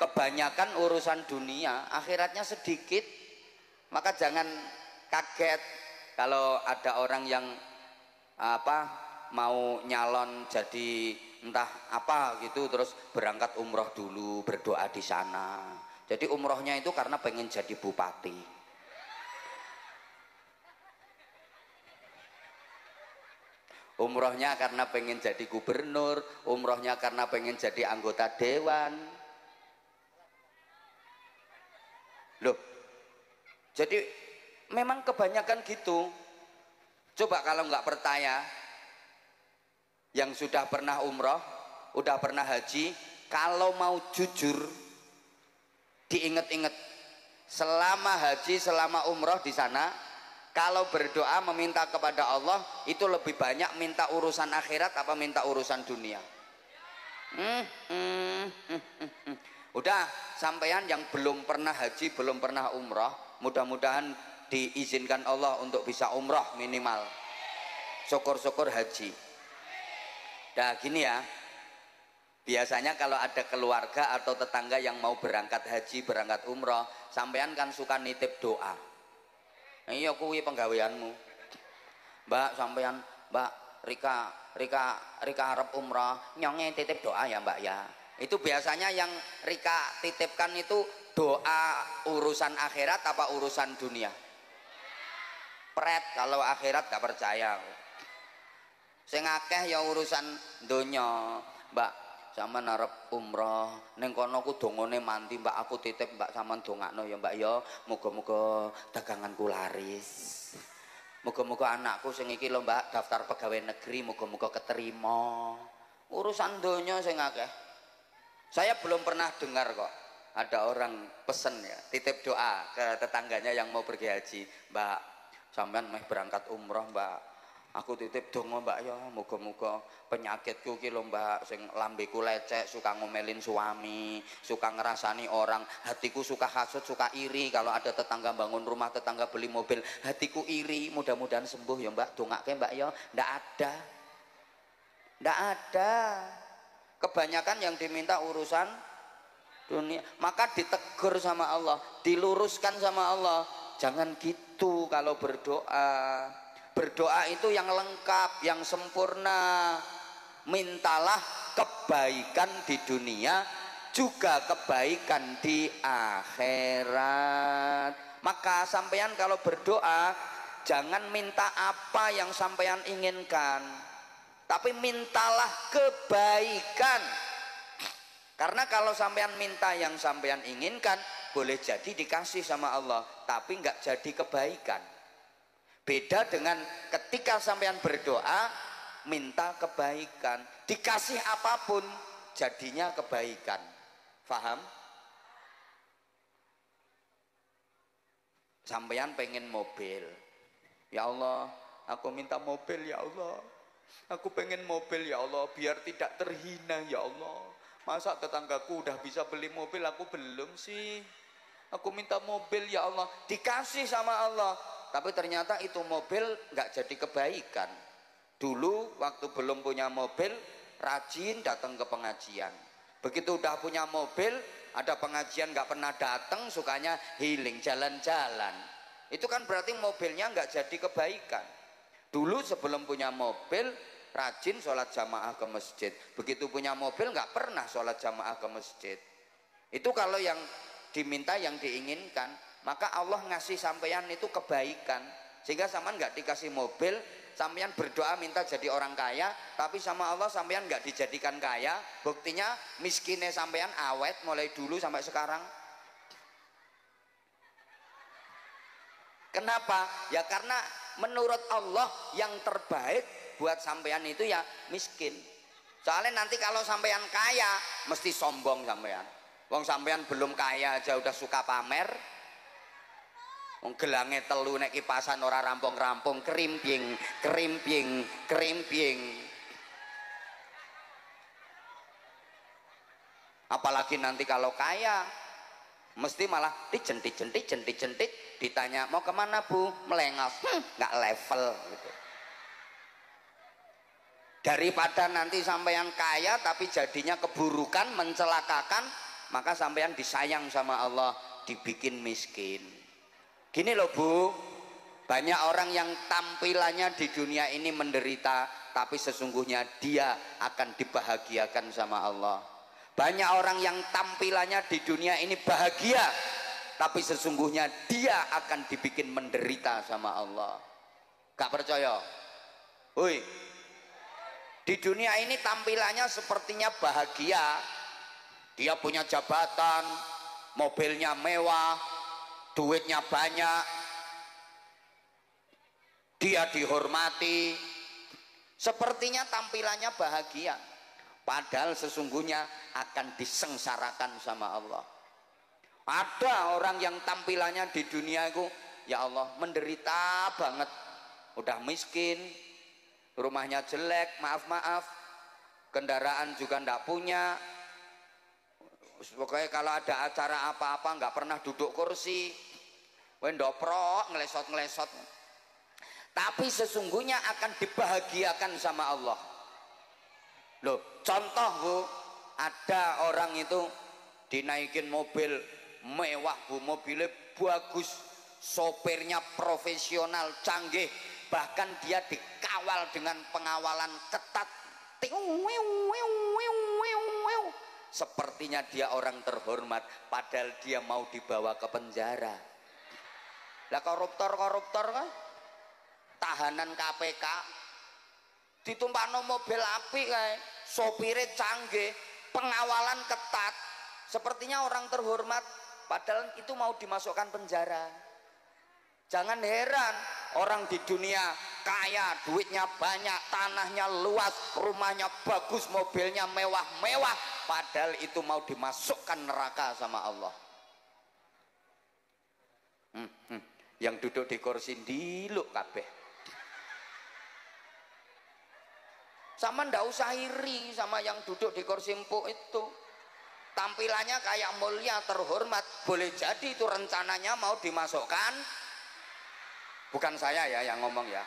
Speaker 1: Kebanyakan urusan dunia, akhiratnya sedikit. Maka jangan kaget kalau ada orang yang mau nyalon jadi entah apa gitu, terus berangkat umroh dulu, berdoa di sana. Jadi umrohnya itu karena pengen jadi bupati. Umrohnya karena pengen jadi gubernur, umrohnya karena pengen jadi anggota dewan. Loh, jadi memang kebanyakan gitu. Coba kalau nggak percaya, yang sudah pernah umroh, udah pernah haji, kalau mau jujur, diinget-inget, selama haji, selama umroh di sana, kalau berdoa meminta kepada Allah, itu lebih banyak minta urusan akhirat apa minta urusan dunia? Udah, sampean yang belum pernah haji, belum pernah umroh, mudah-mudahan diizinkan Allah untuk bisa umroh minimal. Syukur-syukur haji. Nah gini ya, biasanya kalau ada keluarga atau tetangga yang mau berangkat haji, berangkat umroh, sampean kan suka nitip doa. Iya kuwi penggaweanmu. Mbak sampean, Mbak Rika arep umroh, nyonge titip doa ya Mbak ya. Itu biasanya yang Rika titipkan itu doa urusan akhirat apa urusan dunia? Pret, kalau akhirat gak percaya. Sing akeh ya urusan donya. Mbak sampean arep umroh ning kono ku dongane mandi Mbak, aku titip Mbak sampean dongakno ya Mbak ya, muga-muga daganganku laris. Muga-muga anakku sing iki lho Mbak daftar pegawai negeri muga-muga keterima. Urusan donya sing akeh. Saya belum pernah dengar kok ada orang pesen ya, titip doa ke tetangganya yang mau pergi haji. Mbak, sampean meh berangkat umroh Mbak. Aku titip donga Mbak ya, muga-muga penyakitku ki lho Mbak sing lambeku lecek, suka ngomelin suami, suka ngerasani orang, hatiku suka hasut, suka iri kalau ada tetangga bangun rumah, tetangga beli mobil, hatiku iri, mudah-mudahan sembuh ya Mbak. Dongake Mbak ya. Ndak ada. Ndak ada. Kebanyakan yang diminta urusan dunia, maka ditegur sama Allah, diluruskan sama Allah. Jangan gitu kalau berdoa. Berdoa itu yang lengkap, yang sempurna. Mintalah kebaikan di dunia, juga kebaikan di akhirat. Maka sampean kalau berdoa jangan minta apa yang sampean inginkan, tapi mintalah kebaikan. Karena kalau sampean minta yang sampean inginkan, boleh jadi dikasih sama Allah, tapi nggak jadi kebaikan. Beda dengan ketika sampean berdoa minta kebaikan, dikasih apapun jadinya kebaikan. Faham? Sampean pengen mobil, ya Allah aku minta mobil ya Allah, aku pengen mobil ya Allah biar tidak terhina ya Allah. Masa tetanggaku udah bisa beli mobil aku belum sih? Aku minta mobil ya Allah, dikasih sama Allah. Tapi ternyata itu mobil nggak jadi kebaikan. Dulu waktu belum punya mobil, rajin datang ke pengajian. Begitu udah punya mobil, ada pengajian nggak pernah datang, sukanya healing, jalan-jalan. Itu kan berarti mobilnya nggak jadi kebaikan. Dulu sebelum punya mobil, rajin sholat jamaah ke masjid. Begitu punya mobil nggak pernah sholat jamaah ke masjid. Itu kalau yang diminta, yang diinginkan. Maka Allah ngasih sampean itu kebaikan, sehingga sampean nggak dikasih mobil, sampean berdoa minta jadi orang kaya, tapi sama Allah sampean nggak dijadikan kaya. Buktinya miskinnya sampean awet mulai dulu sampai sekarang. Kenapa? Ya karena menurut Allah yang terbaik buat sampean itu ya miskin. Soalnya nanti kalau sampean kaya mesti sombong sampean. Wong sampean belum kaya aja udah suka pamer. Wong gelange telu nek kipasan ora rampung-rampung, kerimping, kerimping, kerimping. Apalagi nanti kalau kaya, mesti malah dicentit, ditanya mau kemana Bu? Melengos, nggak level. Gitu. Daripada nanti sampeyan kaya tapi jadinya keburukan, mencelakakan, maka sampeyan disayang sama Allah, dibikin miskin. Gini loh Bu, banyak orang yang tampilannya di dunia ini menderita, tapi sesungguhnya dia akan dibahagiakan sama Allah. Banyak orang yang tampilannya di dunia ini bahagia, tapi sesungguhnya dia akan dibikin menderita sama Allah. Gak percaya? Woi, di dunia ini tampilannya sepertinya bahagia, dia punya jabatan, mobilnya mewah, duitnya banyak, dia dihormati, sepertinya tampilannya bahagia, padahal sesungguhnya akan disengsarakan sama Allah. Ada orang yang tampilannya di dunia itu ya Allah menderita banget, udah miskin, rumahnya jelek, maaf, kendaraan juga ndak punya. Pokoknya kalau ada acara apa-apa nggak pernah duduk kursi, wendoprok, ngelesot. Tapi sesungguhnya akan dibahagiakan sama Allah. Loh, contoh Bu, ada orang itu dinaikin mobil mewah Bu, mobilnya bagus, sopirnya profesional, canggih, bahkan dia dikawal dengan pengawalan ketat. Sepertinya dia orang terhormat, padahal dia mau dibawa ke penjara. Lah koruptor kan tahanan KPK ditumpakno mobil apik kae, sopire canggih, pengawalan ketat, sepertinya orang terhormat, padahal itu mau dimasukkan penjara. Jangan heran orang di dunia kaya, duitnya banyak, tanahnya luas, rumahnya bagus, mobilnya mewah-mewah, padahal itu mau dimasukkan neraka sama Allah. Yang duduk di kursi diluk kabeh. Sama ndak usah iri sama yang duduk di kursi empuk itu. Tampilannya kayak mulia, terhormat, boleh jadi itu rencananya mau dimasukkan. Bukan saya ya yang ngomong ya.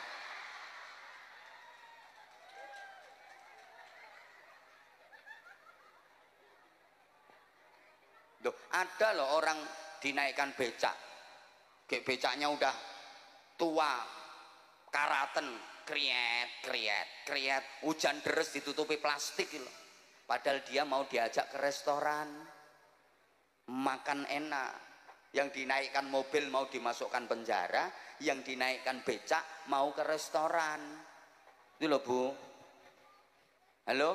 Speaker 1: Loh, ada loh orang dinaikkan becak. Kayak becaknya udah tua, karaten, kriet, hujan deres ditutupi plastik loh. Padahal dia mau diajak ke restoran, makan enak. Yang dinaikkan mobil mau dimasukkan penjara, yang dinaikkan becak mau ke restoran. Itu loh Bu. Halo?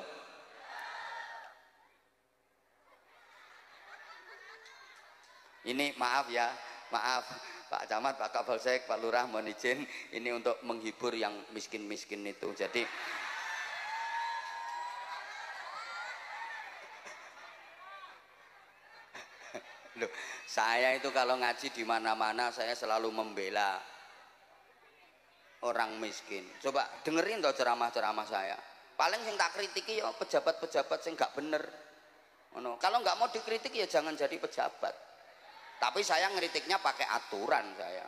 Speaker 1: Ini maaf ya, maaf Pak Camat, Pak Kapolsek, Pak Lurah, mohon izin, ini untuk menghibur yang miskin-miskin itu. Jadi loh, saya itu kalau ngaji di mana-mana saya selalu membela orang miskin. Coba dengerin toh ceramah-ceramah saya. Paling yang tak kritiki ya pejabat-pejabat yang nggak bener. Kalau nggak mau dikritik ya jangan jadi pejabat. Tapi saya ngeritiknya pakai aturan saya.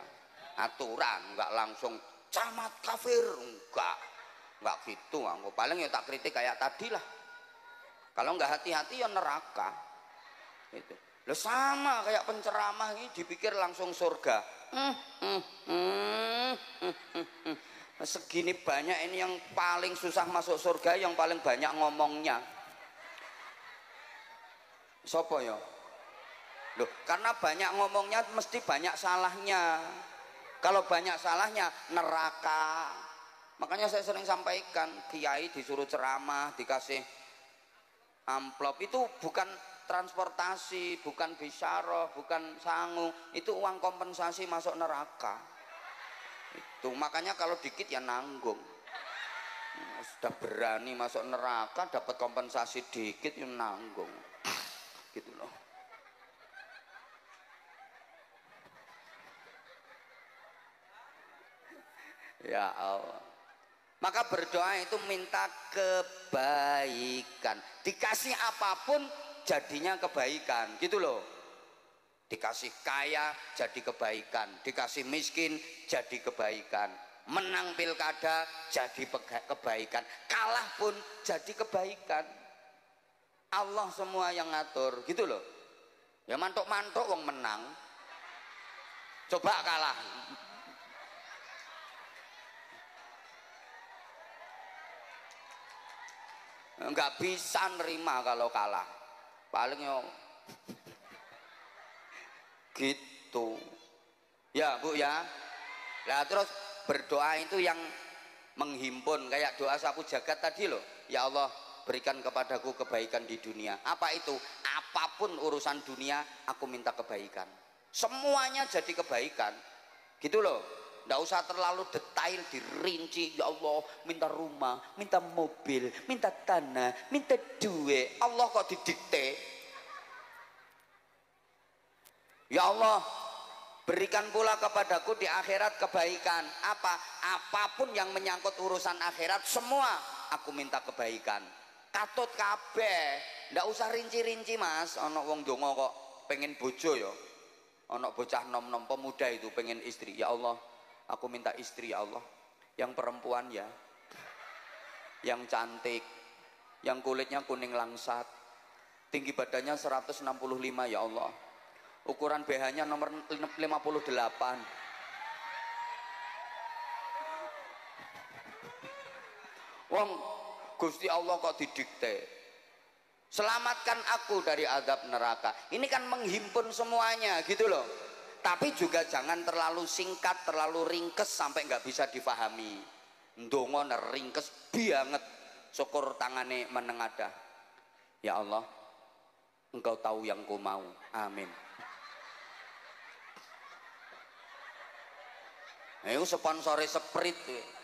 Speaker 1: Aturan, nggak langsung camat kafir, nggak gitu. Paling ya tak kritik kayak tadi lah. Kalau nggak hati-hati ya neraka. Itu. Loh sama kayak penceramah ini dipikir langsung surga. Segini banyak ini yang paling susah masuk surga, yang paling banyak ngomongnya. Sopo ya? Loh, karena banyak ngomongnya mesti banyak salahnya. Kalau banyak salahnya neraka. Makanya saya sering sampaikan, kiai disuruh ceramah, dikasih amplop itu bukan transportasi, bukan bisyarah, bukan sangu, itu uang kompensasi masuk neraka. Itu makanya kalau dikit ya nanggung. Sudah berani masuk neraka dapat kompensasi dikit ya nanggung. Gitu loh. Ya Allah. Maka berdoa itu minta kebaikan. Dikasih apapun jadinya kebaikan, gitu loh. Dikasih kaya jadi kebaikan, dikasih miskin jadi kebaikan, menang pilkada jadi kebaikan, kalah pun jadi kebaikan. Allah semua yang ngatur, gitu loh. Ya mantuk-mantuk wong menang, coba kalah. Nggak bisa nerima kalau kalah, paling yo gitu ya Bu ya. Nah terus berdoa itu yang menghimpun, kayak doa sapu jagat tadi loh. Ya Allah berikan kepadaku kebaikan di dunia. Apa itu? Apapun urusan dunia aku minta kebaikan, semuanya jadi kebaikan, gitu loh. Nggak usah terlalu detail dirinci. Ya Allah minta rumah, minta mobil, minta tanah, minta duit. Allah kok didikte. Ya Allah berikan pula kepadaku di akhirat kebaikan. Apa? Apapun yang menyangkut urusan akhirat semua aku minta kebaikan. Katut kabeh, ndak usah rinci-rinci Mas. Ono wong donga kok pengen bojo ya. Ono bocah nom-nom pemuda itu pengen istri. Ya Allah aku minta istri ya Allah, yang perempuan ya, yang cantik, yang kulitnya kuning langsat, tinggi badannya 165 ya Allah, ukuran BH-nya nomor 58. Wong Gusti Allah kok didikte, selamatkan aku dari azab neraka. Ini kan menghimpun semuanya, gitu loh. Tapi juga jangan terlalu singkat, terlalu ringkes sampai nggak bisa difahami. Ndonga ringkes banget, syukur tangane menengadah. Ya Allah, Engkau tahu yang ku mau. Amin. Ayo sponsore Sprite.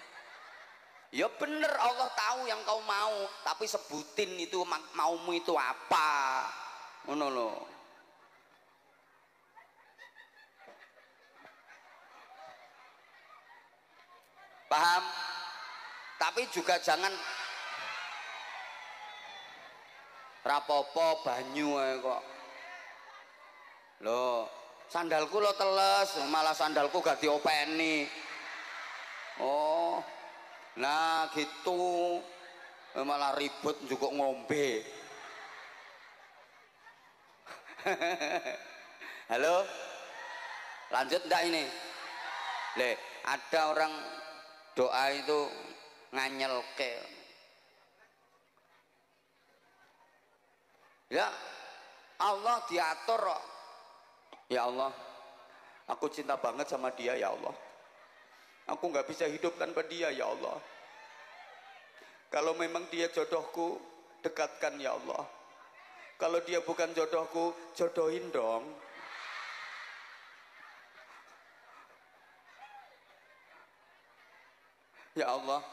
Speaker 1: Ya bener, Allah tahu yang kau mau, tapi sebutin itu maumu itu apa. Ngono lho. Paham? Tapi juga jangan rapopo banyu kok. Loh, sandalku lo teles, malah sandalku gak diopeni. Oh, nah gitu, malah ribet juga ngombe. Halo, lanjut ndak ini? Le, ada orang doa itu nganyelke. Ya, Allah diatur. Ya Allah, aku cinta banget sama dia ya Allah. Aku nggak bisa hidup tanpa dia ya Allah. Kalau memang dia jodohku, dekatkan ya Allah. Kalau dia bukan jodohku, jodohin dong. Ya Allah,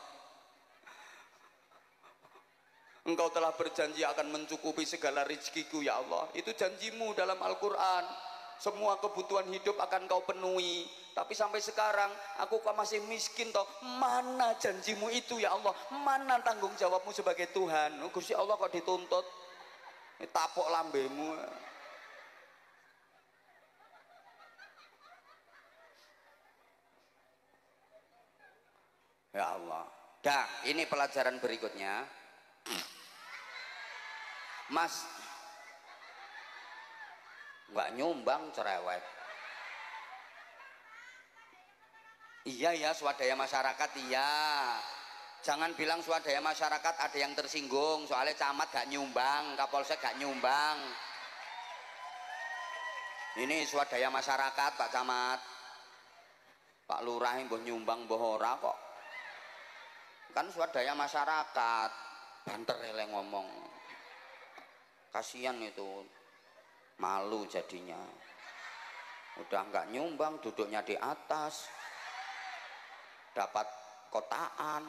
Speaker 1: Engkau telah berjanji akan mencukupi segala rezekiku ya Allah. Itu janjimu dalam Al-Quran. Semua kebutuhan hidup akan kau penuhi. Tapi sampai sekarang aku kok masih miskin toh. Mana janjimu itu ya Allah? Mana tanggung jawabmu sebagai Tuhan? Gusti Allah kok dituntut? Tapok lambemu. Ya Allah. Dah, ini pelajaran berikutnya. Mas, nggak nyumbang cerewet. Iya ya, swadaya masyarakat iya. Jangan bilang swadaya masyarakat ada yang tersinggung, soalnya camat gak nyumbang, kapolsek gak nyumbang. Ini swadaya masyarakat Pak Camat. Pak Lurah yang nyumbang bohora kok. Kan swadaya masyarakat. Banter eleng ngomong. Kasihan itu, malu jadinya. Udah nggak nyumbang, duduknya di atas, dapat kotaan.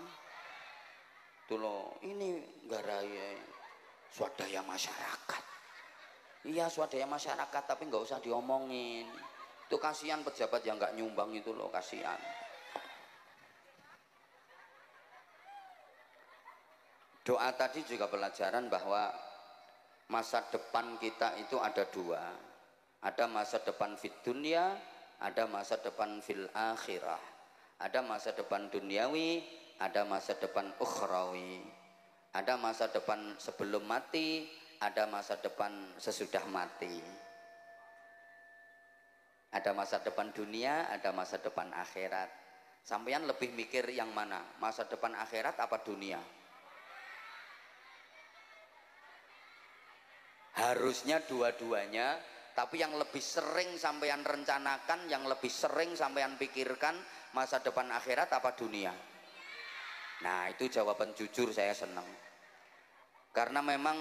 Speaker 1: Tuh loh, ini garaya swadaya masyarakat. Iya swadaya masyarakat, tapi nggak usah diomongin. Itu kasihan pejabat yang nggak nyumbang itu loh, kasihan. Doa tadi juga pelajaran bahwa masa depan kita itu ada dua. Ada masa depan fid dunya, ada masa depan fil akhirah. Ada masa depan duniawi, ada masa depan ukhrawi. Ada masa depan sebelum mati, ada masa depan sesudah mati. Ada masa depan dunia, ada masa depan akhirat. Sampeyan lebih mikir yang mana? Masa depan akhirat apa dunia? Harusnya dua-duanya, tapi yang lebih sering sampean rencanakan, yang lebih sering sampean pikirkan, masa depan akhirat apa dunia? Nah itu jawaban jujur, saya senang. Karena memang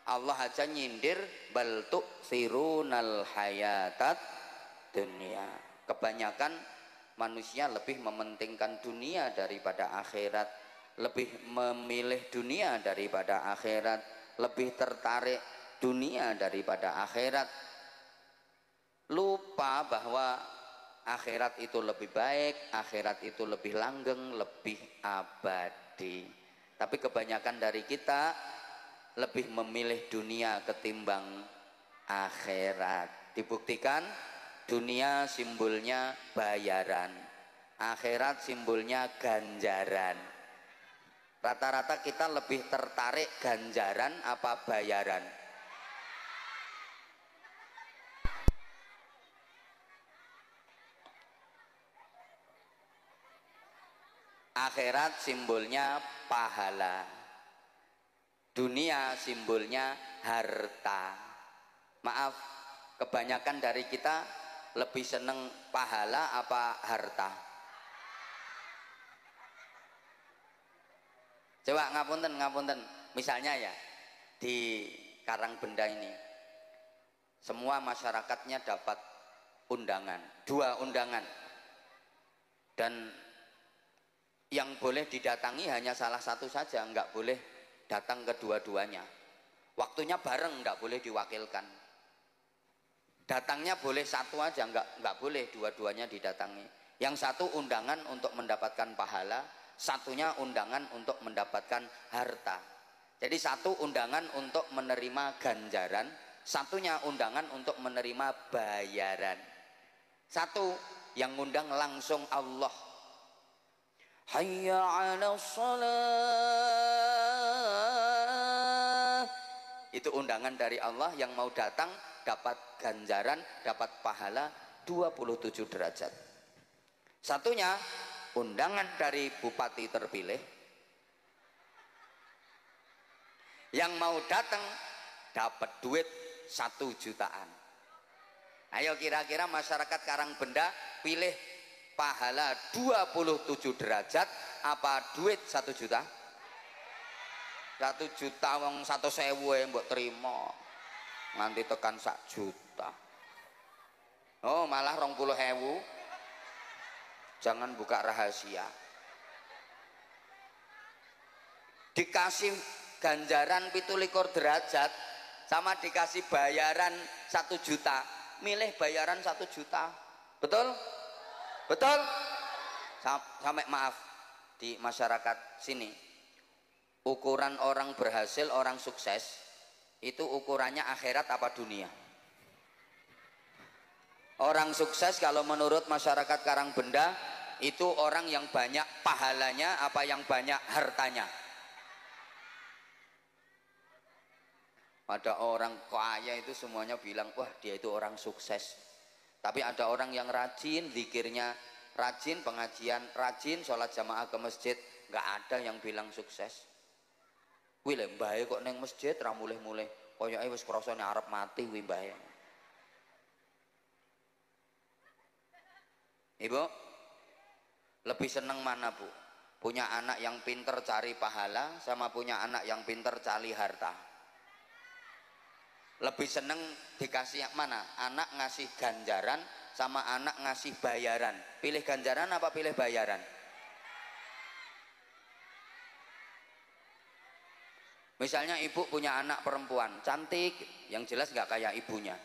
Speaker 1: Allah aja nyindir bal tu'thirunal hayatat dunia. Kebanyakan manusia lebih mementingkan dunia daripada akhirat, lebih memilih dunia daripada akhirat, lebih tertarik dunia daripada akhirat, lupa bahwa akhirat itu lebih baik, akhirat itu lebih langgeng, lebih abadi. Tapi kebanyakan dari kita lebih memilih dunia ketimbang akhirat. Dibuktikan dunia simbolnya bayaran, akhirat simbolnya ganjaran. Rata-rata kita lebih tertarik ganjaran apa bayaran? Akhirat simbolnya pahala, dunia simbolnya harta. Maaf, kebanyakan dari kita lebih seneng pahala apa harta? Coba ngapunten, misalnya ya, di Karangbenda ini semua masyarakatnya dapat undangan, 2 undangan, dan yang boleh didatangi hanya salah satu saja, nggak boleh datang kedua-duanya. Waktunya bareng, nggak boleh diwakilkan. Datangnya boleh satu aja, nggak boleh dua-duanya didatangi. Yang satu undangan untuk mendapatkan pahala, satunya undangan untuk mendapatkan harta. Jadi satu undangan untuk menerima ganjaran, satunya undangan untuk menerima bayaran. Satu yang ngundang langsung Allah. Hayya 'alas shalah. Itu undangan dari Allah, yang mau datang dapat ganjaran, dapat pahala 27 derajat. Satunya undangan dari bupati terpilih, yang mau datang dapat duit 1 jutaan. Ayo kira-kira masyarakat Karangbenda pilih pahala 27 derajat apa duit 1 juta? 1 juta wong 100.000 mbok terima nganti tekan 1 juta. Oh malah 20.000. Jangan buka rahasia. Dikasih ganjaran 27 derajat sama dikasih bayaran 1 juta, milih bayaran 1 juta. Betul? Betul? Sampai maaf di masyarakat sini, ukuran orang berhasil, orang sukses itu ukurannya akhirat apa dunia? Orang sukses kalau menurut masyarakat Karangbenda itu orang yang banyak pahalanya apa yang banyak hartanya? Ada orang kaya itu semuanya bilang wah dia itu orang sukses. Tapi ada orang yang rajin zikirnya, rajin pengajian, rajin sholat jamaah ke masjid, nggak ada yang bilang sukses. Wih lembahe kok neng masjid ra mulih-mulih, koyoke wis krasane arep mati wih mbahe. Ibu, lebih seneng mana bu? Punya anak yang pinter cari pahala sama punya anak yang pinter cari harta? Lebih seneng dikasih yang mana? Anak ngasih ganjaran sama anak ngasih bayaran? Pilih ganjaran apa pilih bayaran? Misalnya ibu punya anak perempuan cantik, yang jelas nggak kayak ibunya,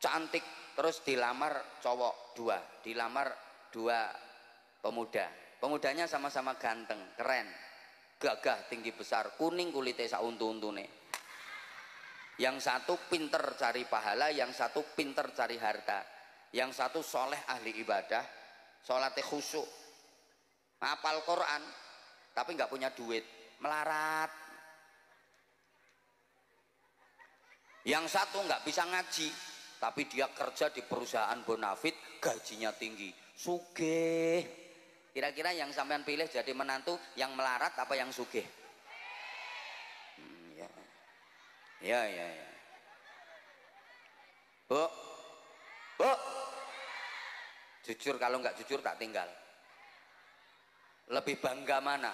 Speaker 1: cantik, terus dilamar cowok 2, dilamar 2 pemuda, pemudanya sama-sama ganteng, keren, gagah, tinggi besar, kuning kulitnya sauntu-untune. Yang satu pinter cari pahala, yang satu pinter cari harta. Yang satu soleh ahli ibadah, sholatnya khusyuk, hafal Quran, tapi nggak punya duit, melarat. Yang satu nggak bisa ngaji, tapi dia kerja di perusahaan bonafit, gajinya tinggi, sugih. Kira-kira yang sampean pilih jadi menantu yang melarat apa yang sugih? Ya. Bu, bu, jujur, kalau nggak jujur tak tinggal. Lebih bangga mana?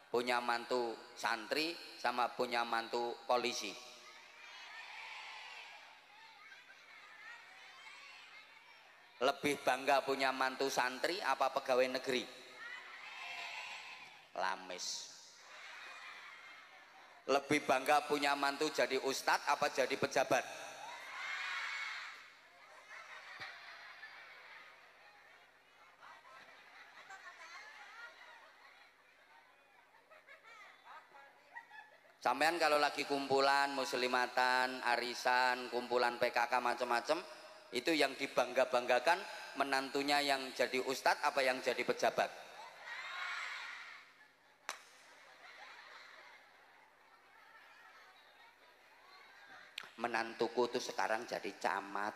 Speaker 1: Punya mantu santri sama punya mantu polisi? Lebih bangga punya mantu santri apa pegawai negeri? Lamis. Lebih bangga punya mantu jadi ustadz apa jadi pejabat? Sampean kalau lagi kumpulan muslimatan, arisan, kumpulan PKK macam-macam, itu yang dibangga-banggakan menantunya yang jadi ustadz apa yang jadi pejabat? Menantuku tuh sekarang jadi camat,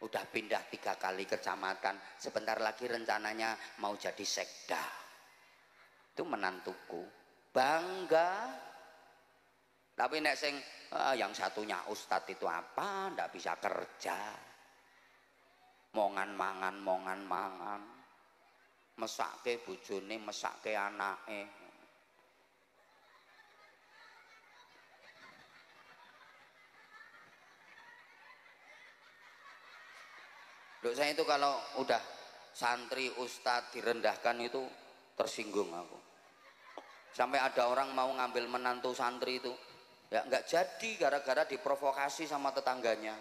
Speaker 1: udah pindah 3 kali kecamatan, sebentar lagi rencananya mau jadi sekda. Itu menantuku, bangga. Tapi nek sing yang satunya ustadz itu apa? Ndak bisa kerja, mongan mangan, mesake bojone, mesake anake. Loh, saya itu kalau udah santri ustadz direndahkan itu tersinggung aku. Sampai ada orang mau ngambil menantu santri itu, ya nggak jadi gara-gara diprovokasi sama tetangganya.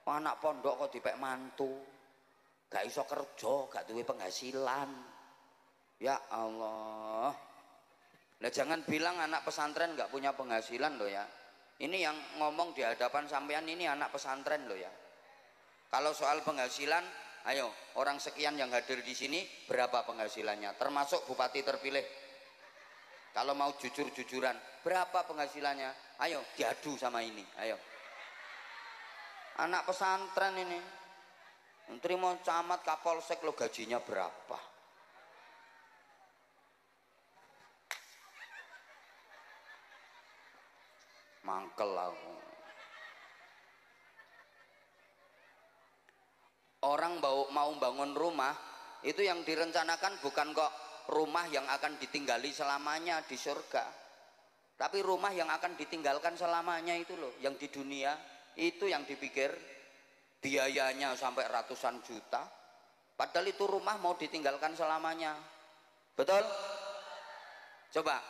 Speaker 1: Oh, anak pondok kok dipek mantu, gak iso kerja, gak duwe penghasilan. Ya Allah. Nah, jangan bilang anak pesantren nggak punya penghasilan loh ya. Ini yang ngomong di hadapan sampean ini anak pesantren loh ya. Kalau soal penghasilan, ayo orang sekian yang hadir di sini berapa penghasilannya? Termasuk bupati terpilih. Kalau mau jujur-jujuran, berapa penghasilannya? Ayo diadu sama ini. Ayo. Anak pesantren ini, terima camat kapolsek lo gajinya berapa? Mangkel aku. Orang mau bangun rumah itu yang direncanakan bukan kok rumah yang akan ditinggali selamanya di surga, tapi rumah yang akan ditinggalkan selamanya itu loh, yang di dunia itu yang dipikir biayanya sampai ratusan juta, padahal itu rumah mau ditinggalkan selamanya. Betul? Coba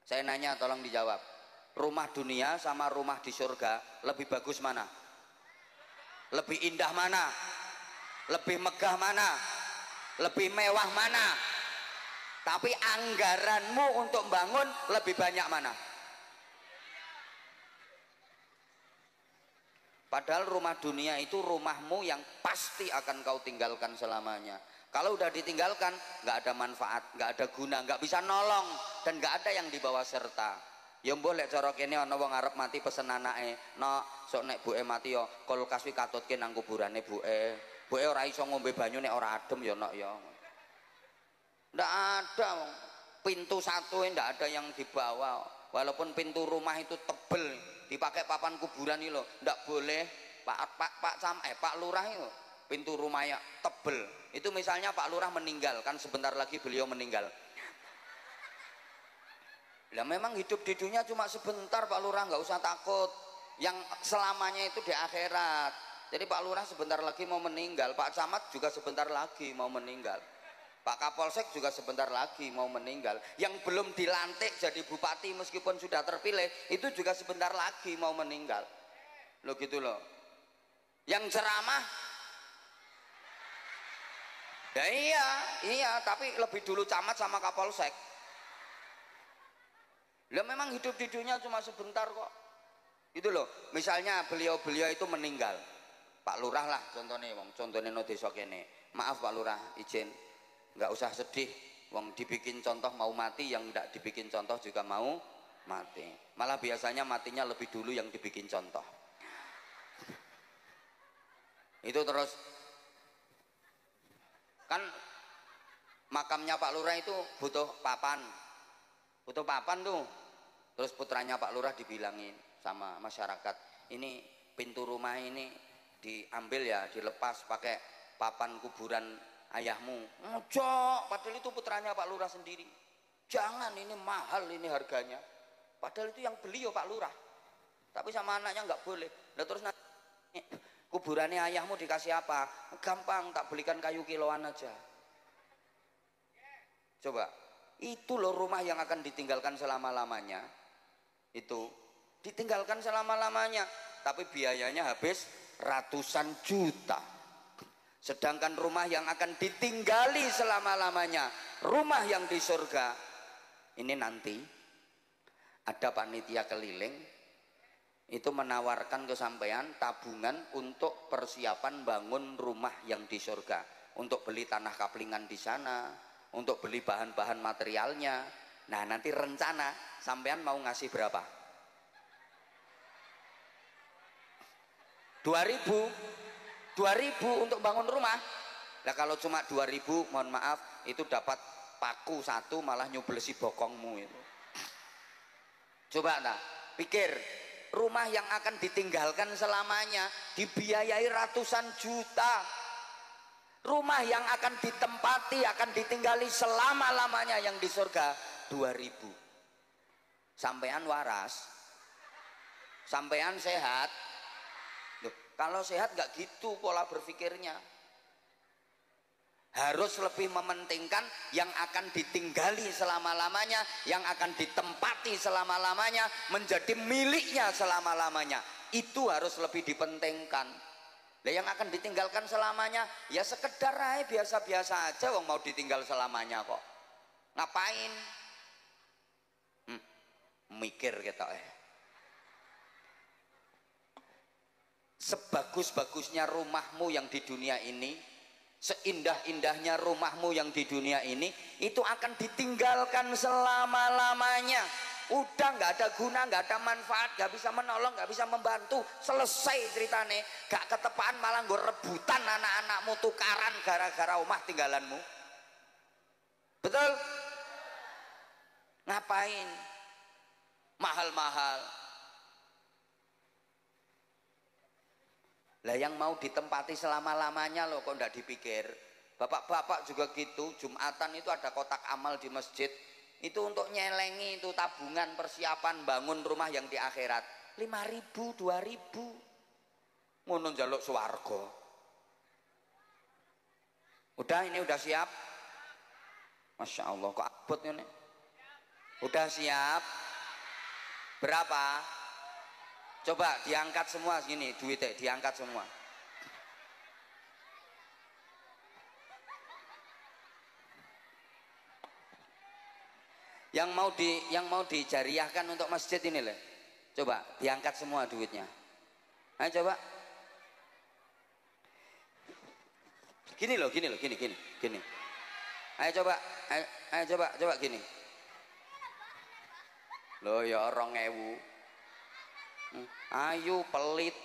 Speaker 1: saya nanya, tolong dijawab. Rumah dunia sama rumah di surga lebih bagus mana? Lebih indah mana? Lebih megah mana? Lebih mewah mana? Tapi anggaranmu untuk bangun lebih banyak mana? Padahal rumah dunia itu rumahmu yang pasti akan kau tinggalkan selamanya. Kalau udah ditinggalkan, nggak ada manfaat, nggak ada guna, nggak bisa nolong, dan nggak ada yang dibawa serta. Ya boleh cara kene ana wong arep mati pesen anake, "No, sok nek buke mati yo kulkas wi katutke nang kuburane buke. Buke ora iso ngombe banyu nek ora adem ya nok ya." Ndak ada. Pintu satu ndak ada yang dibawa. Walaupun pintu rumah itu tebel, dipakai papan kuburan itu loh, ndak boleh. Pak Lurah itu pintu rumahnya tebel. Itu misalnya Pak Lurah meninggal, kan sebentar lagi beliau meninggal. Lah memang hidup di dunia cuma sebentar Pak Lurah, nggak usah takut. Yang selamanya itu di akhirat. Jadi Pak Lurah sebentar lagi mau meninggal, Pak Camat juga sebentar lagi mau meninggal, Pak Kapolsek juga sebentar lagi mau meninggal. Yang belum dilantik jadi bupati meskipun sudah terpilih itu juga sebentar lagi mau meninggal. Loh gitu loh. Yang ceramah, ya iya, tapi lebih dulu camat sama Kapolsek. Lah memang hidup di dunia cuma sebentar kok. Itu loh. Misalnya beliau itu meninggal. Pak Lurah lah contohnya, wong contohnya no desa kene. Maaf Pak Lurah, izin. Nggak usah sedih. Wong dibikin contoh mau mati, yang nggak dibikin contoh juga mau mati. Malah biasanya matinya lebih dulu yang dibikin contoh. Itu terus kan makamnya Pak Lurah itu butuh papan tuh. Terus putranya Pak Lurah dibilangin sama masyarakat, ini pintu rumah ini diambil ya, dilepas pakai papan kuburan ayahmu. Ngejok, padahal itu putranya Pak Lurah sendiri. Jangan, ini mahal ini harganya. Padahal itu yang beliau Pak Lurah. Tapi sama anaknya nggak boleh. Nah, terus nanti kuburannya ayahmu dikasih apa? Gampang, tak belikan kayu kiloan aja. Coba, itu loh rumah yang akan ditinggalkan selama-lamanya. Itu ditinggalkan selama-lamanya, tapi biayanya habis ratusan juta. Sedangkan rumah yang akan ditinggali selama-lamanya, rumah yang di surga, ini nanti ada panitia keliling itu menawarkan ke sampean tabungan untuk persiapan bangun rumah yang di surga, untuk beli tanah kaplingan di sana, untuk beli bahan-bahan materialnya. Nah nanti rencana sampean mau ngasih berapa? 2000 untuk bangun rumah. Nah kalau cuma 2000, mohon maaf, itu dapat paku satu malah nyublesi bokongmu itu. Coba nah, pikir, rumah yang akan ditinggalkan selamanya dibiayai ratusan juta. Rumah yang akan ditempati, akan ditinggali selama-lamanya yang di surga 2000. Sampean waras, sampean sehat, Loh, kalau sehat nggak gitu pola berpikirnya. Harus lebih mementingkan yang akan ditinggali selama-lamanya, yang akan ditempati selama-lamanya, menjadi miliknya selama-lamanya. Itu harus lebih dipentingkan. Nah, yang akan ditinggalkan selamanya ya sekedar aja biasa-biasa aja, wong mau ditinggal selamanya kok. Ngapain? Mikir kita Sebagus-bagusnya rumahmu yang di dunia ini, seindah-indahnya rumahmu yang di dunia ini, itu akan ditinggalkan selama-lamanya. Udah nggak ada guna, nggak ada manfaat, nggak bisa menolong, nggak bisa membantu, selesai ceritane. Gak ketepaan malah gue rebutan anak-anakmu tukaran gara-gara rumah tinggalanmu. Betul? Ngapain? Mahal-mahal. Lah yang mau ditempati selama-lamanya loh, kok ndak dipikir. Bapak-bapak juga gitu, Jumatan itu ada kotak amal di masjid. Itu untuk nyelengi itu tabungan persiapan bangun rumah yang di akhirat. 5.000, 2.000. Ngono njaluk swarga. Udah, ini udah siap? Masya Allah, kok abot ini? Udah siap? Berapa? Coba diangkat semua gini, duitnya diangkat semua. Yang mau dijariahkan untuk masjid ini loh. Coba diangkat semua duitnya. Ayo coba. Gini loh, gini. Ayo coba, ayo coba gini. Loh ya 2.000. Ayu pelit.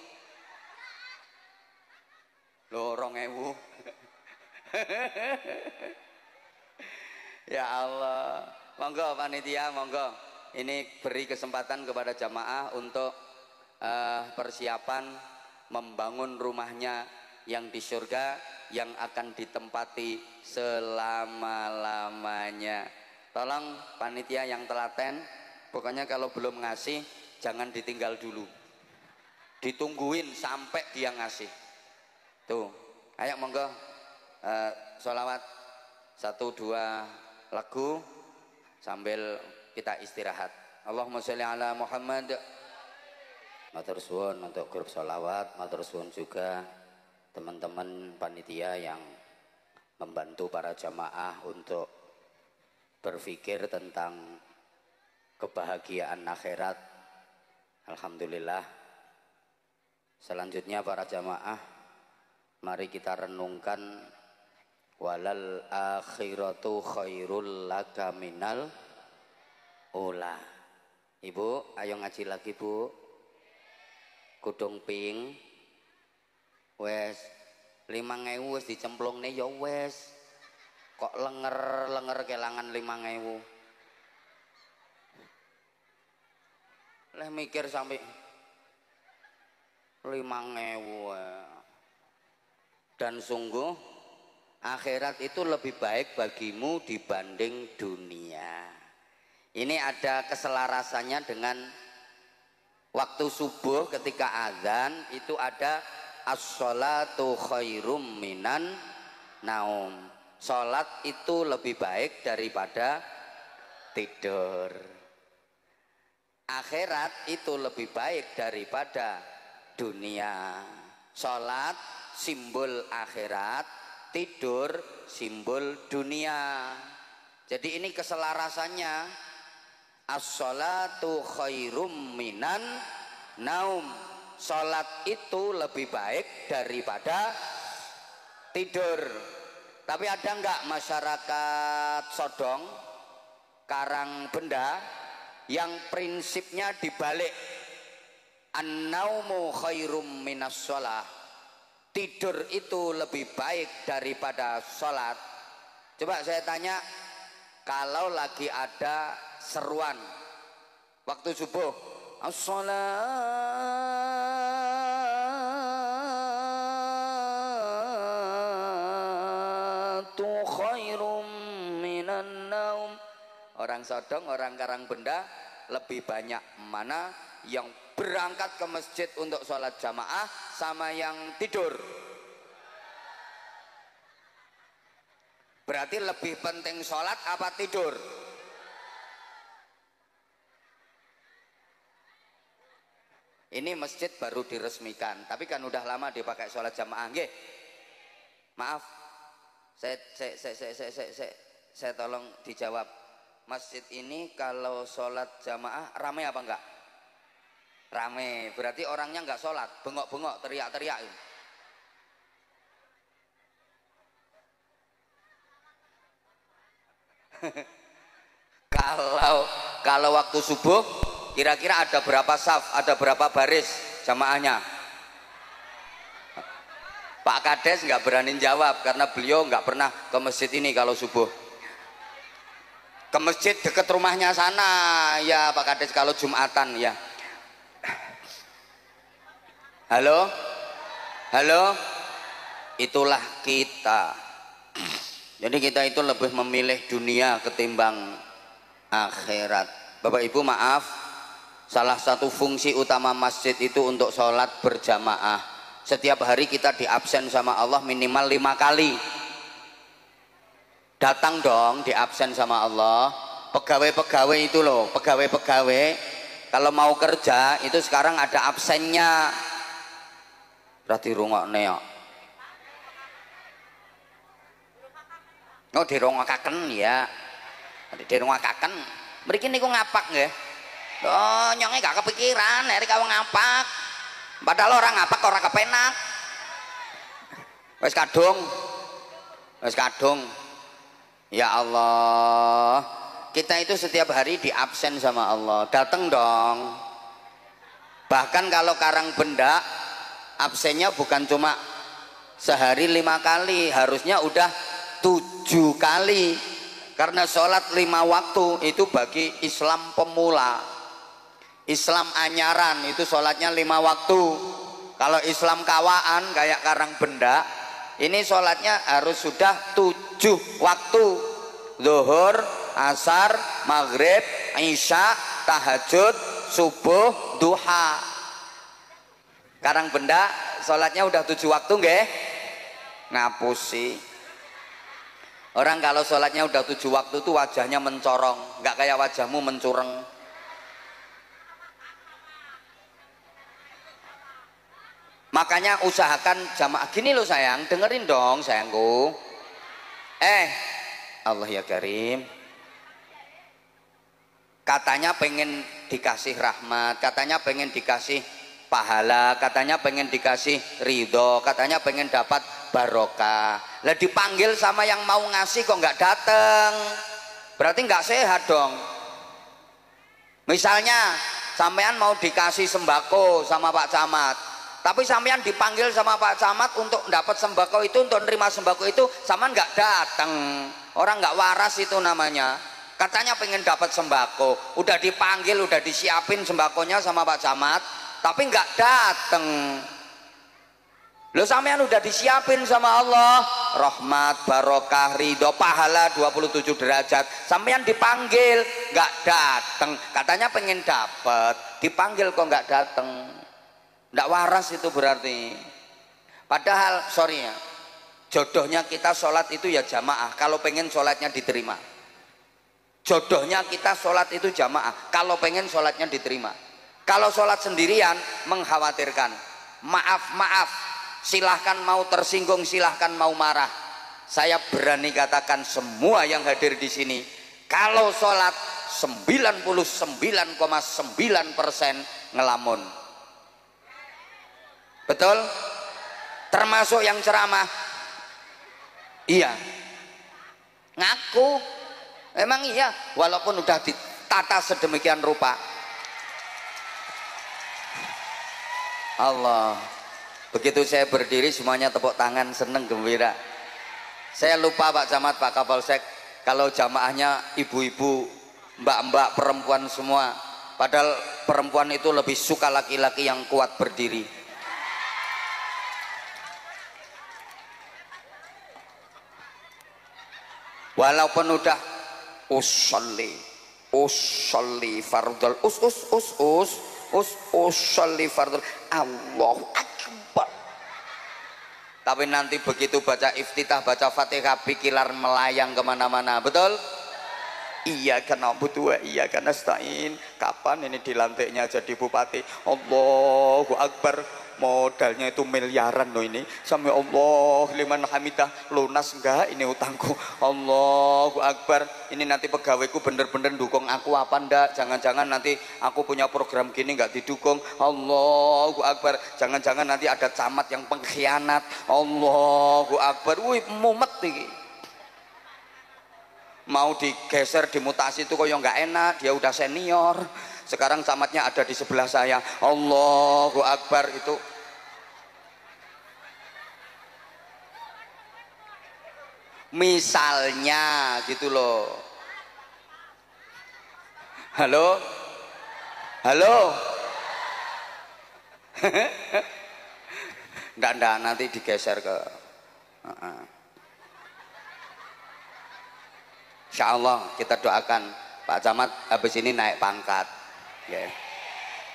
Speaker 1: Loh 2.000. Ya Allah. Monggo panitia, monggo. Ini beri kesempatan kepada jamaah untuk persiapan membangun rumahnya yang di surga, yang akan ditempati selama-lamanya. Tolong panitia yang telaten, pokoknya kalau belum ngasih jangan ditinggal dulu, ditungguin sampai dia ngasih. Tuh, ayo monggo sholawat 1-2 lagu sambil kita istirahat. Allahumma sholli ala Muhammad. Matur suwun untuk grup sholawat, matur suwun juga teman-teman panitia yang membantu para jamaah untuk berpikir tentang kebahagiaan akhirat. Alhamdulillah. Selanjutnya para jamaah, mari kita renungkan walal akhiratu khairul laka minal ula. Ibu, ayo ngaji lagi bu. Kudung ping. Wes 5.000 wes dicemplung nih ya wes. Kok lenger kelangan 5.000. Leh mikir sampai 5.000. Dan sungguh akhirat itu lebih baik bagimu dibanding dunia. Ini ada keselarasannya dengan waktu subuh ketika azan itu ada as-sholatu khairum minan naum. Sholat itu lebih baik daripada tidur. Akhirat itu lebih baik daripada dunia. Sholat simbol akhirat, tidur simbol dunia. Jadi ini keselarasannya. As-sholatu khairum minan naum. Sholat itu lebih baik daripada tidur. Tapi ada enggak masyarakat Sodong, Karangbenda yang prinsipnya dibalik? An-naumu khairum minas sholah. Tidur itu lebih baik daripada sholat. Coba saya tanya, kalau lagi ada seruan waktu subuh, as-sholatu khairum minan naum. Orang Sodong, orang Karangbenda lebih banyak mana yang berangkat ke masjid untuk sholat jamaah sama yang tidur? Berarti lebih penting sholat apa tidur? Ini masjid baru diresmikan, tapi kan udah lama dipakai sholat jamaah. Nggih. Maaf, saya tolong dijawab. Masjid ini kalau sholat jamaah ramai apa enggak? Ramai. Berarti orangnya enggak sholat, bengok-bengok, teriak-teriak. Kalau waktu subuh kira-kira ada berapa saf, ada berapa baris jamaahnya? Pak Kades nggak berani jawab karena beliau nggak pernah ke masjid ini kalau subuh. Ke masjid dekat rumahnya sana ya Pak Kades kalau Jumatan ya. Halo, halo, itulah kita. Jadi kita itu lebih memilih dunia ketimbang akhirat. Bapak Ibu maaf, salah satu fungsi utama masjid itu untuk sholat berjamaah. Setiap hari kita diabsen sama Allah minimal 5 kali. Datang dong diabsen sama Allah. Pegawai-pegawai itu loh, pegawai-pegawai kalau mau kerja itu sekarang ada absennya. Berarti rungokne ya. Oh dirungokaken ya. Dirungokaken. Mriki niku ngapak nggih. Oh nyonge gak kepikiran nek kawang ngapak. Padahal orang ngapak ora kepenak. Wis kadung. Wis kadung. Ya Allah. Kita itu setiap hari diabsen sama Allah. Datang dong. Bahkan kalau karang benda absennya bukan cuma sehari 5 kali, harusnya udah 7 kali. Karena sholat 5 waktu itu bagi Islam pemula, Islam anyaran itu sholatnya 5 waktu. Kalau Islam kawaan kayak karang benda ini sholatnya harus sudah 7 waktu. Zuhur, asar, maghrib, isya, tahajud, subuh, duha. Karang benda sholatnya udah 7 waktu nggih? Ngapusi. Orang kalau sholatnya udah 7 waktu tuh wajahnya mencorong, nggak kayak wajahmu mencureng. Makanya usahakan jamaah. Gini loh sayang, dengerin dong sayangku. Allah ya Karim. Katanya pengen dikasih rahmat, katanya pengen dikasih pahala, katanya pengen dikasih ridho, katanya pengen dapat barokah. Lah dipanggil sama yang mau ngasih kok nggak dateng, berarti nggak sehat dong. Misalnya sampean mau dikasih sembako sama Pak Camat, tapi sampean dipanggil sama Pak Camat untuk dapat sembako itu, untuk nerima sembako itu, sampean nggak dateng, orang nggak waras itu namanya. Katanya pengen dapat sembako, udah dipanggil, udah disiapin sembakonya sama Pak Camat, tapi nggak dateng. Lo sampean udah disiapin sama Allah rahmat, barokah, ridho, pahala 27 derajat, sampean dipanggil nggak dateng, katanya pengen dapat, dipanggil kok nggak dateng, nggak waras itu berarti. Padahal sorry ya, jodohnya kita sholat itu ya jamaah kalau pengen sholatnya diterima. Jodohnya kita sholat itu jamaah kalau pengen sholatnya diterima. Kalau sholat sendirian mengkhawatirkan. Maaf, silahkan mau tersinggung, silahkan mau marah. Saya berani katakan semua yang hadir di sini, kalau sholat 99,9% ngelamun. Betul? Termasuk yang ceramah. Iya. Ngaku. Emang iya, walaupun udah ditata sedemikian rupa. Allah. Begitu saya berdiri semuanya tepuk tangan, seneng gembira. Saya lupa Pak Camat, Pak Kapolsek, kalau jamaahnya ibu-ibu, mbak-mbak, perempuan semua. Padahal perempuan itu lebih suka laki-laki yang kuat berdiri. Walaupun udah usolli fardul usolli fardul Allahu akbar Tapi nanti begitu baca iftitah, baca Fatihah, pikiran melayang kemana-mana, betul? Iya karena butuh, iya karena stain. Kapan ini dilantiknya jadi bupati? Allahu Akbar. Modalnya itu miliaran loh ini. Sampai Allah liman hamidah, lunas enggak ini utangku? Allahu Akbar. Ini nanti pegawaiku bener-bener dukung aku apa ndak? Jangan-jangan nanti aku punya program gini nggak didukung. Allahu Akbar. Jangan-jangan nanti ada camat yang pengkhianat. Allahu Akbar. Wih mumet nih. Mau digeser, dimutasi itu kok yang nggak enak. Dia udah senior. Sekarang camatnya ada di sebelah saya. Allahu Akbar. Itu misalnya gitu loh. Halo, halo. Nggak nanti digeser ke Insya Allah kita doakan Pak Camat habis ini naik pangkat ya.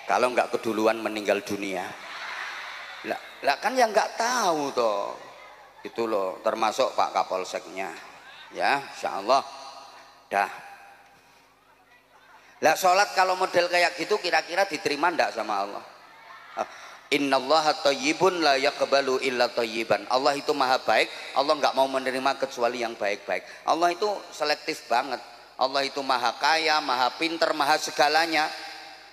Speaker 1: Kalau nggak keduluan meninggal dunia lah kan yang nggak tahu toh itu loh, termasuk Pak Kapolseknya ya. Insya Allah dah lah. Sholat kalau model kayak gitu kira-kira diterima ndak sama Allah? Innallaha thayyibun la yaqbalu illa thayyiban. Allah itu maha baik, Allah nggak mau menerima kecuali yang baik-baik. Allah itu selektif banget. Allah itu maha kaya, maha pinter, maha segalanya.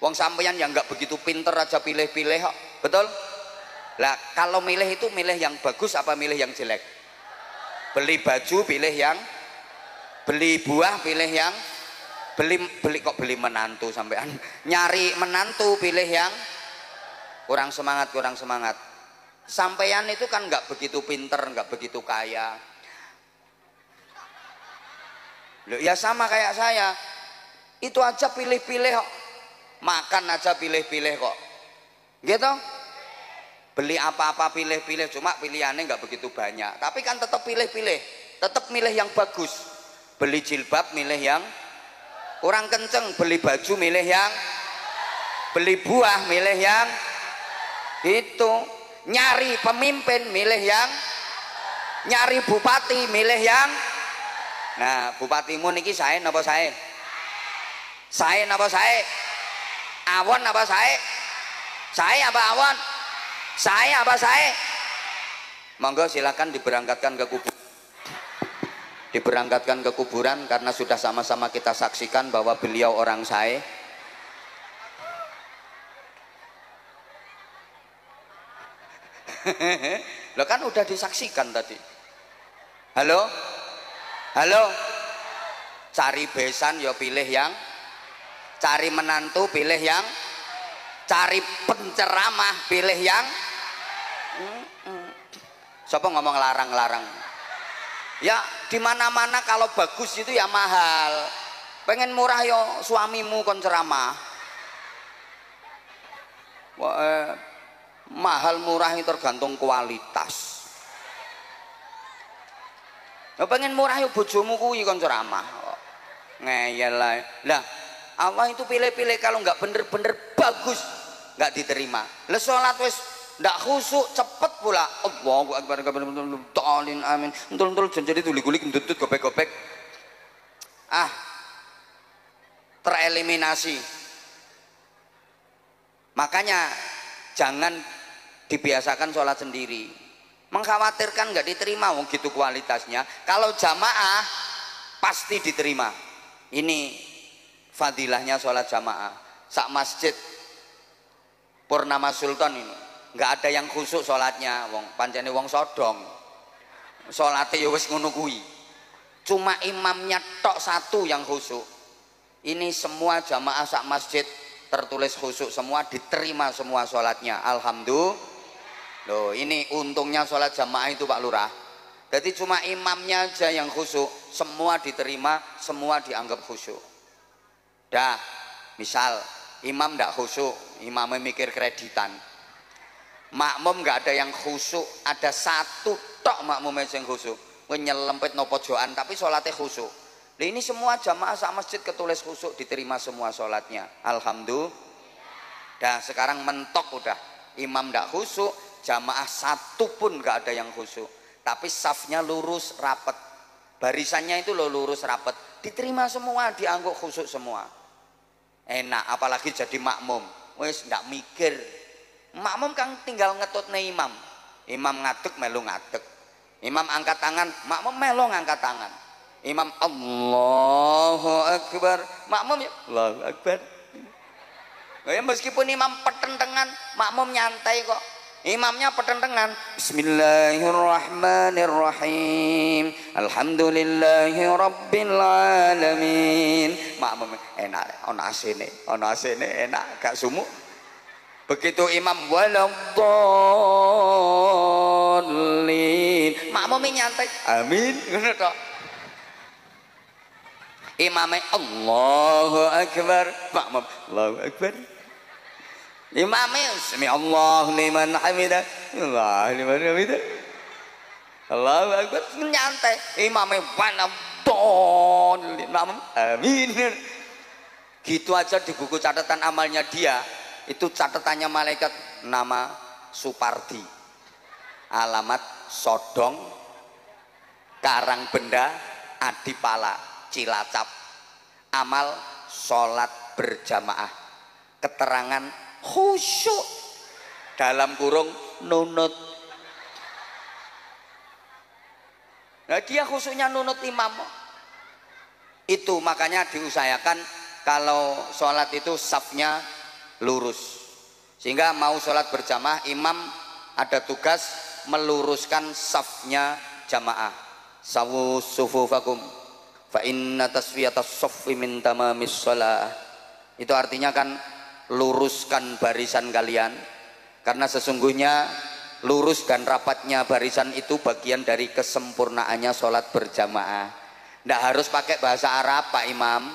Speaker 1: Wong sampeyan yang nggak begitu pinter aja pilih-pilih kok, betul? Lah kalau milih itu milih yang bagus apa milih yang jelek? Beli baju pilih yang, beli buah pilih yang, beli menantu sampean. Nyari menantu pilih yang kurang semangat. Sampeyan itu kan nggak begitu pinter, nggak begitu kaya. Loh, ya sama kayak saya. Itu aja pilih-pilih kok. Makan aja pilih-pilih kok. Gitu? Beli apa-apa pilih-pilih, cuma pilihannya nggak begitu banyak. Tapi kan tetap pilih-pilih, tetap milih yang bagus. Beli jilbab milih yang kurang kenceng, beli baju milih yang, beli buah milih yang itu, nyari pemimpin milih yang, nyari bupati milih yang. Nah bupatimu niki saya napa saya? Saya napa saya? Awon apa saya? Saya apa awon? Saya apa saya? Monggo silakan diberangkatkan ke kuburan. Diberangkatkan ke kuburan karena sudah sama-sama kita saksikan bahwa beliau orang saya. Lo kan udah disaksikan tadi. Halo, halo. Cari besan ya pilih yang, cari menantu pilih yang, cari penceramah pilih yang. Siapa ngomong larang-larang? Ya di mana-mana kalau bagus itu ya mahal. Pengen murah yo suamimu kon ceramah. Wah, mahal murah itu tergantung kualitas. Ya pengen murah yo bojomu kuwi kon ceramah. Ngeyel lah. Lah Allah itu pilih-pilih, kalau nggak bener-bener bagus nggak diterima. Lah sholat wis ndak khusuk cepet pula. Allahu akbar talin amin. Entul-entul jadi tuli-gulik ndutut gopek-gopek. Ah, tereliminasi. Makanya jangan dibiasakan sholat sendiri. Mengkhawatirkan nggak diterima, wong gitu kualitasnya. Kalau jamaah pasti diterima. Ini fadilahnya sholat jamaah. Sak masjid Purnama Sultan ini nggak ada yang khusuk sholatnya, wong pancene wong sodong. Sholatnya ya wis ngono kuwi. Cuma imamnya tok satu yang khusuk. Ini semua jamaah sak masjid tertulis khusuk semua, diterima semua sholatnya. Alhamdulillah. Loh, ini untungnya sholat jamaah itu Pak Lurah. Jadi cuma imamnya aja yang khusuk, semua diterima, semua dianggap khusuk. Dah, misal imam ndak khusuk, imamnya mikir kreditan. Makmum nggak ada yang khusuk, ada satu tok makmumnya yang khusuk. Nyelempit no pojokan tapi sholatnya khusuk. Nah, ini semua jamaah sak masjid ketulis khusuk, diterima semua sholatnya. Alhamdulillah. Dah sekarang mentok udah. Imam ndak khusuk, jamaah satu pun nggak ada yang khusyuk, tapi safnya lurus rapet, barisannya itu lurus rapet, diterima semua, diangguk khusyuk semua. Enak, apalagi jadi makmum, wes nggak mikir. Makmum kan tinggal ngetutne imam, imam ngadeg melu ngadeg, imam angkat tangan, makmum melu ngangkat tangan. Imam Allahu Akbar, makmum ya Allahu Akbar. Ya, meskipun imam petentengan, makmum nyantai kok. Imamnya petentengan, Bismillahirrahmanirrahim, Alhamdulillahi Rabbil Alamin. Makmum enak, ono asene enak, gak sumuk. Begitu imam waladhdallin, makmumnya nyantai, amin, ngono tok. Imamnya Allahu Akbar, makmum Allahu Akbar. Imamnya sami Allah liman hamidah, Allah liman hamidah, Allahu Akbar, nyantai. Imamnya waladhdallin, makmum amin. Gitu aja di buku catatan amalnya dia, itu catatannya malaikat, nama Supardi, alamat Sodong, Karangbenda, Adipala, Cilacap, amal sholat berjamaah, keterangan khusyuk dalam kurung nunut. Nah, dia khusyuknya nunut imam. Itu makanya diusahakan kalau sholat itu safnya lurus, sehingga mau sholat berjamaah imam ada tugas meluruskan safnya jamaah. Sawu sufufakum fa inna tasfiyatas saffi min tamamis shalah. Itu artinya kan luruskan barisan kalian, karena sesungguhnya lurus dan rapatnya barisan itu bagian dari kesempurnaannya sholat berjamaah. Tidak harus pakai bahasa Arab Pak Imam.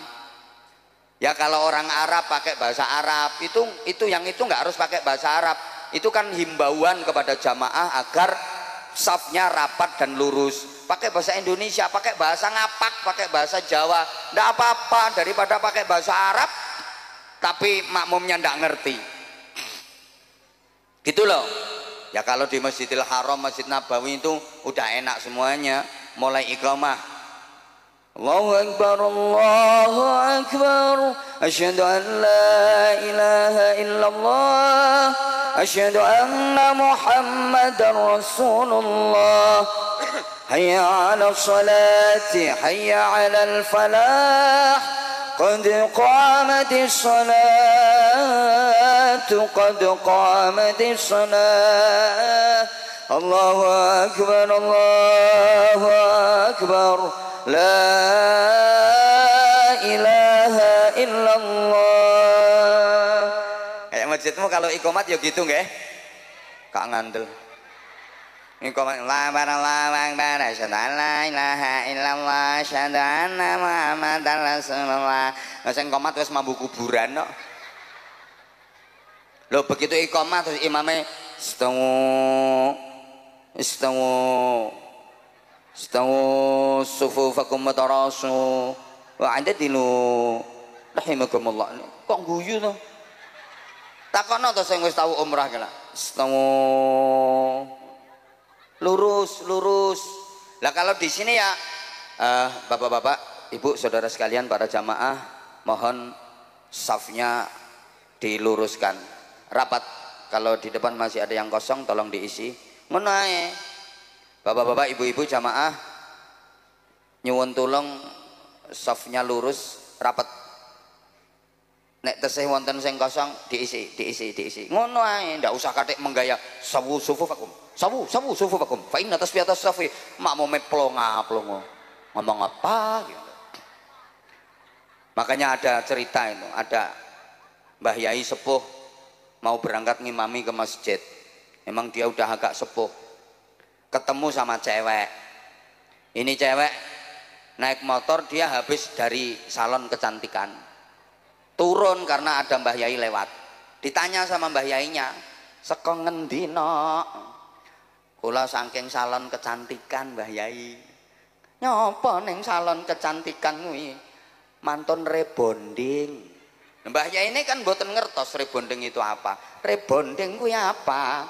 Speaker 1: Ya kalau orang Arab pakai bahasa Arab, itu nggak harus pakai bahasa Arab. Itu kan himbauan kepada jamaah agar safnya rapat dan lurus. Pakai bahasa Indonesia, pakai bahasa ngapak, pakai bahasa Jawa, ndak apa-apa daripada pakai bahasa Arab tapi makmumnya ndak ngerti. Gitu loh. Ya kalau di Masjidil Haram, Masjid Nabawi itu udah enak semuanya. Mulai iqamah, Allahu Akbar, Allahu Akbar, asyhadu an la ilaha illallah, asyhadu anna Muhammadar Rasulullah, hayya 'alal salati, hayya 'alal falah, qad qamatis salatu, qad qamatis salah, Allahu Akbar, Allahu Akbar, la ilaha illallah. Kayak masjidmu kalau iqamat ya gitu nggih? Kak ngandel. Iqamat la akbar, asyhadu an la ilaha illallah, asyhadu anna Muhammadar Rasulullah. Lah sing iqamat wis mambu kuburan kok. Lho begitu iqamat terus imame istawu sufufakum watarasu wa andadilu rahimakumullah. Kok guyu to? Takono to sing wis tau umrah kena. Istawu lurus. Lah kalau di sini ya bapak-bapak, ibu, saudara sekalian, para jamaah, mohon safnya diluruskan rapat. Kalau di depan masih ada yang kosong tolong diisi. Ngono ae. Bapak-bapak, ibu-ibu jamaah, nyuwun tulung safnya lurus rapat. Nek tesih wonten sing kosong diisi. Ngono ae, ndak usah katik menggaya sawu sufufakum. Sawu sufufakum. Fa inna tasfiyatas safi, makmume plonga-plongo. Ngomong apa gitu. Makanya ada cerita itu, ada Mbah Yai sepuh mau berangkat ngimami ke masjid. Memang dia udah agak sepuh. Ketemu sama cewek. Ini cewek naik motor, dia habis dari salon kecantikan. Turun karena ada Mbah Yai lewat. Ditanya sama Mbah Yainya, "Seko ngendi nok?" "Kula saking salon kecantikan, Mbah Yai." "Nyopo ning salon kecantikan kuwi?" "Mantun rebonding." Mbah Yai ini kan mboten ngertos rebonding itu apa. Rebonding kuwi apa?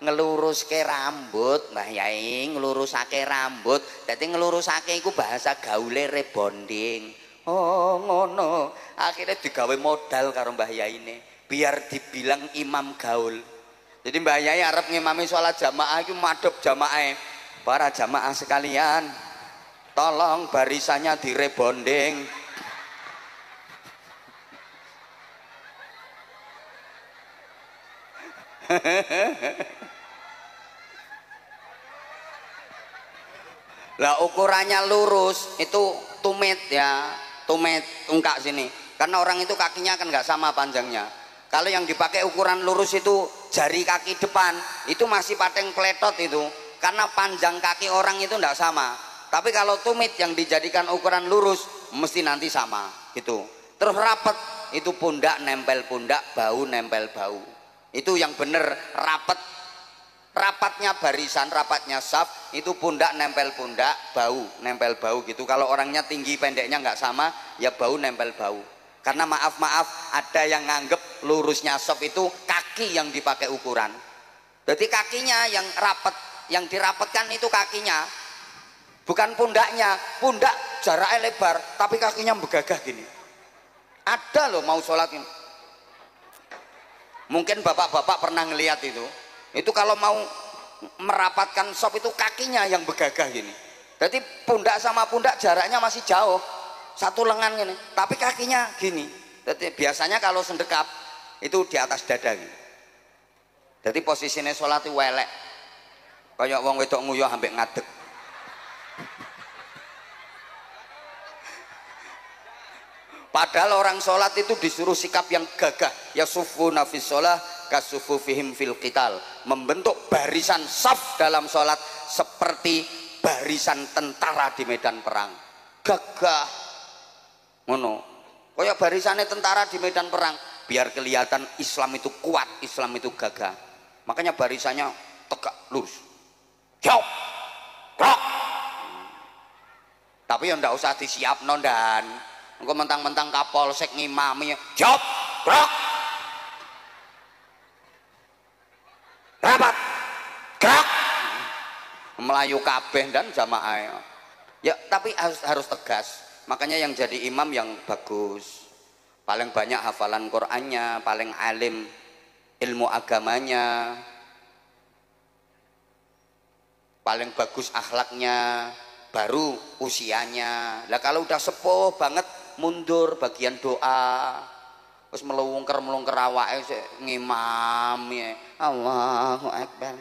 Speaker 1: ngeluruske rambut, Mbah Yai, ngelurusake rambut. Dadi ngelurusake iku bahasa gaule rebonding. Oh, ngono. Akhirnya digawe modal karo Mbah Yai ini, biar dibilang imam gaul. Jadi Mbah Yai arep ngimami sholat jamaah itu madhep jamaah. Para jamaah sekalian, tolong barisannya direbonding. Lah ukurannya lurus itu tumit ya, tumit ungkak sini. Karena orang itu kakinya kan nggak sama panjangnya. Kalau yang dipakai ukuran lurus itu jari kaki depan itu masih pateng pletot itu, karena panjang kaki orang itu nggak sama. Tapi kalau tumit yang dijadikan ukuran lurus mesti nanti sama gitu. Terus rapet itu pundak nempel pundak, bau nempel bau. Itu yang bener rapet. Rapatnya barisan, rapatnya saf itu pundak nempel pundak, bau nempel bau gitu. Kalau orangnya tinggi pendeknya nggak sama ya bau nempel bau. Karena maaf ada yang nganggep lurusnya saf itu kaki yang dipakai ukuran. Jadi kakinya yang rapet, yang dirapetkan itu kakinya, bukan pundaknya. Pundak jaraknya lebar tapi kakinya begagah gini. Ada loh mau sholat ini. Mungkin bapak-bapak pernah ngelihat itu. Itu kalau mau merapatkan sop itu kakinya yang begagah gini. Jadi pundak sama pundak jaraknya masih jauh, satu lengan gini, tapi kakinya gini. Jadi biasanya kalau sendekap itu di atas dada gini. Jadi posisinya sholat itu welek, kayak wong wedok nguyuh ambek ngadeg. Padahal orang sholat itu disuruh sikap yang gagah. Ya sufu nafis sholah kasufu fihim fil qital, membentuk barisan saf dalam sholat seperti barisan tentara di medan perang. Gagah ngono, kayak barisannya tentara di medan perang, biar kelihatan Islam itu kuat, Islam itu gagah. Makanya barisannya tegak lurus, jauh gerak. Tapi ya ndak usah disiap nondan, engko mentang-mentang kapolsek ngimami jauh gerak, rapat gerak, melayu kabeh dan jamaah ya. Tapi harus tegas. Makanya yang jadi imam yang bagus, paling banyak hafalan Qur'annya, paling alim ilmu agamanya, paling bagus akhlaknya, baru usianya. Lah kalau udah sepuh banget mundur bagian doa, terus melungker awake ngimam ya. Allahu Akbar,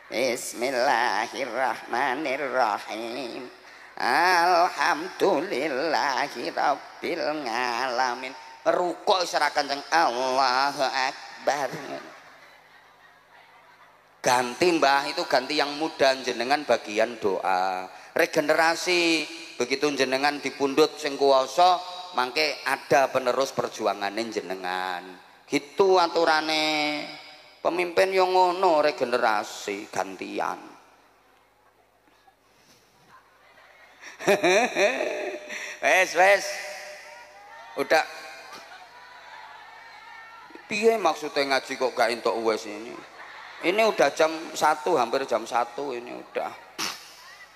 Speaker 1: Bismillahirrahmanirrahim, Alhamdulillahi Rabbil Alamin. Rukuk secara kenceng Allahu Akbar. Ganti mbah itu ganti yang muda, jenengan bagian doa regenerasi. Begitu jenengan dipundhut sing kuwasa, mangke ada penerus perjuangannya jenengan gitu aturane. Pemimpin yang ngono regenerasi gantian. wes udah piye maksudnya ngaji kok gak entuk wes ini udah jam 1, hampir jam 1 ini udah.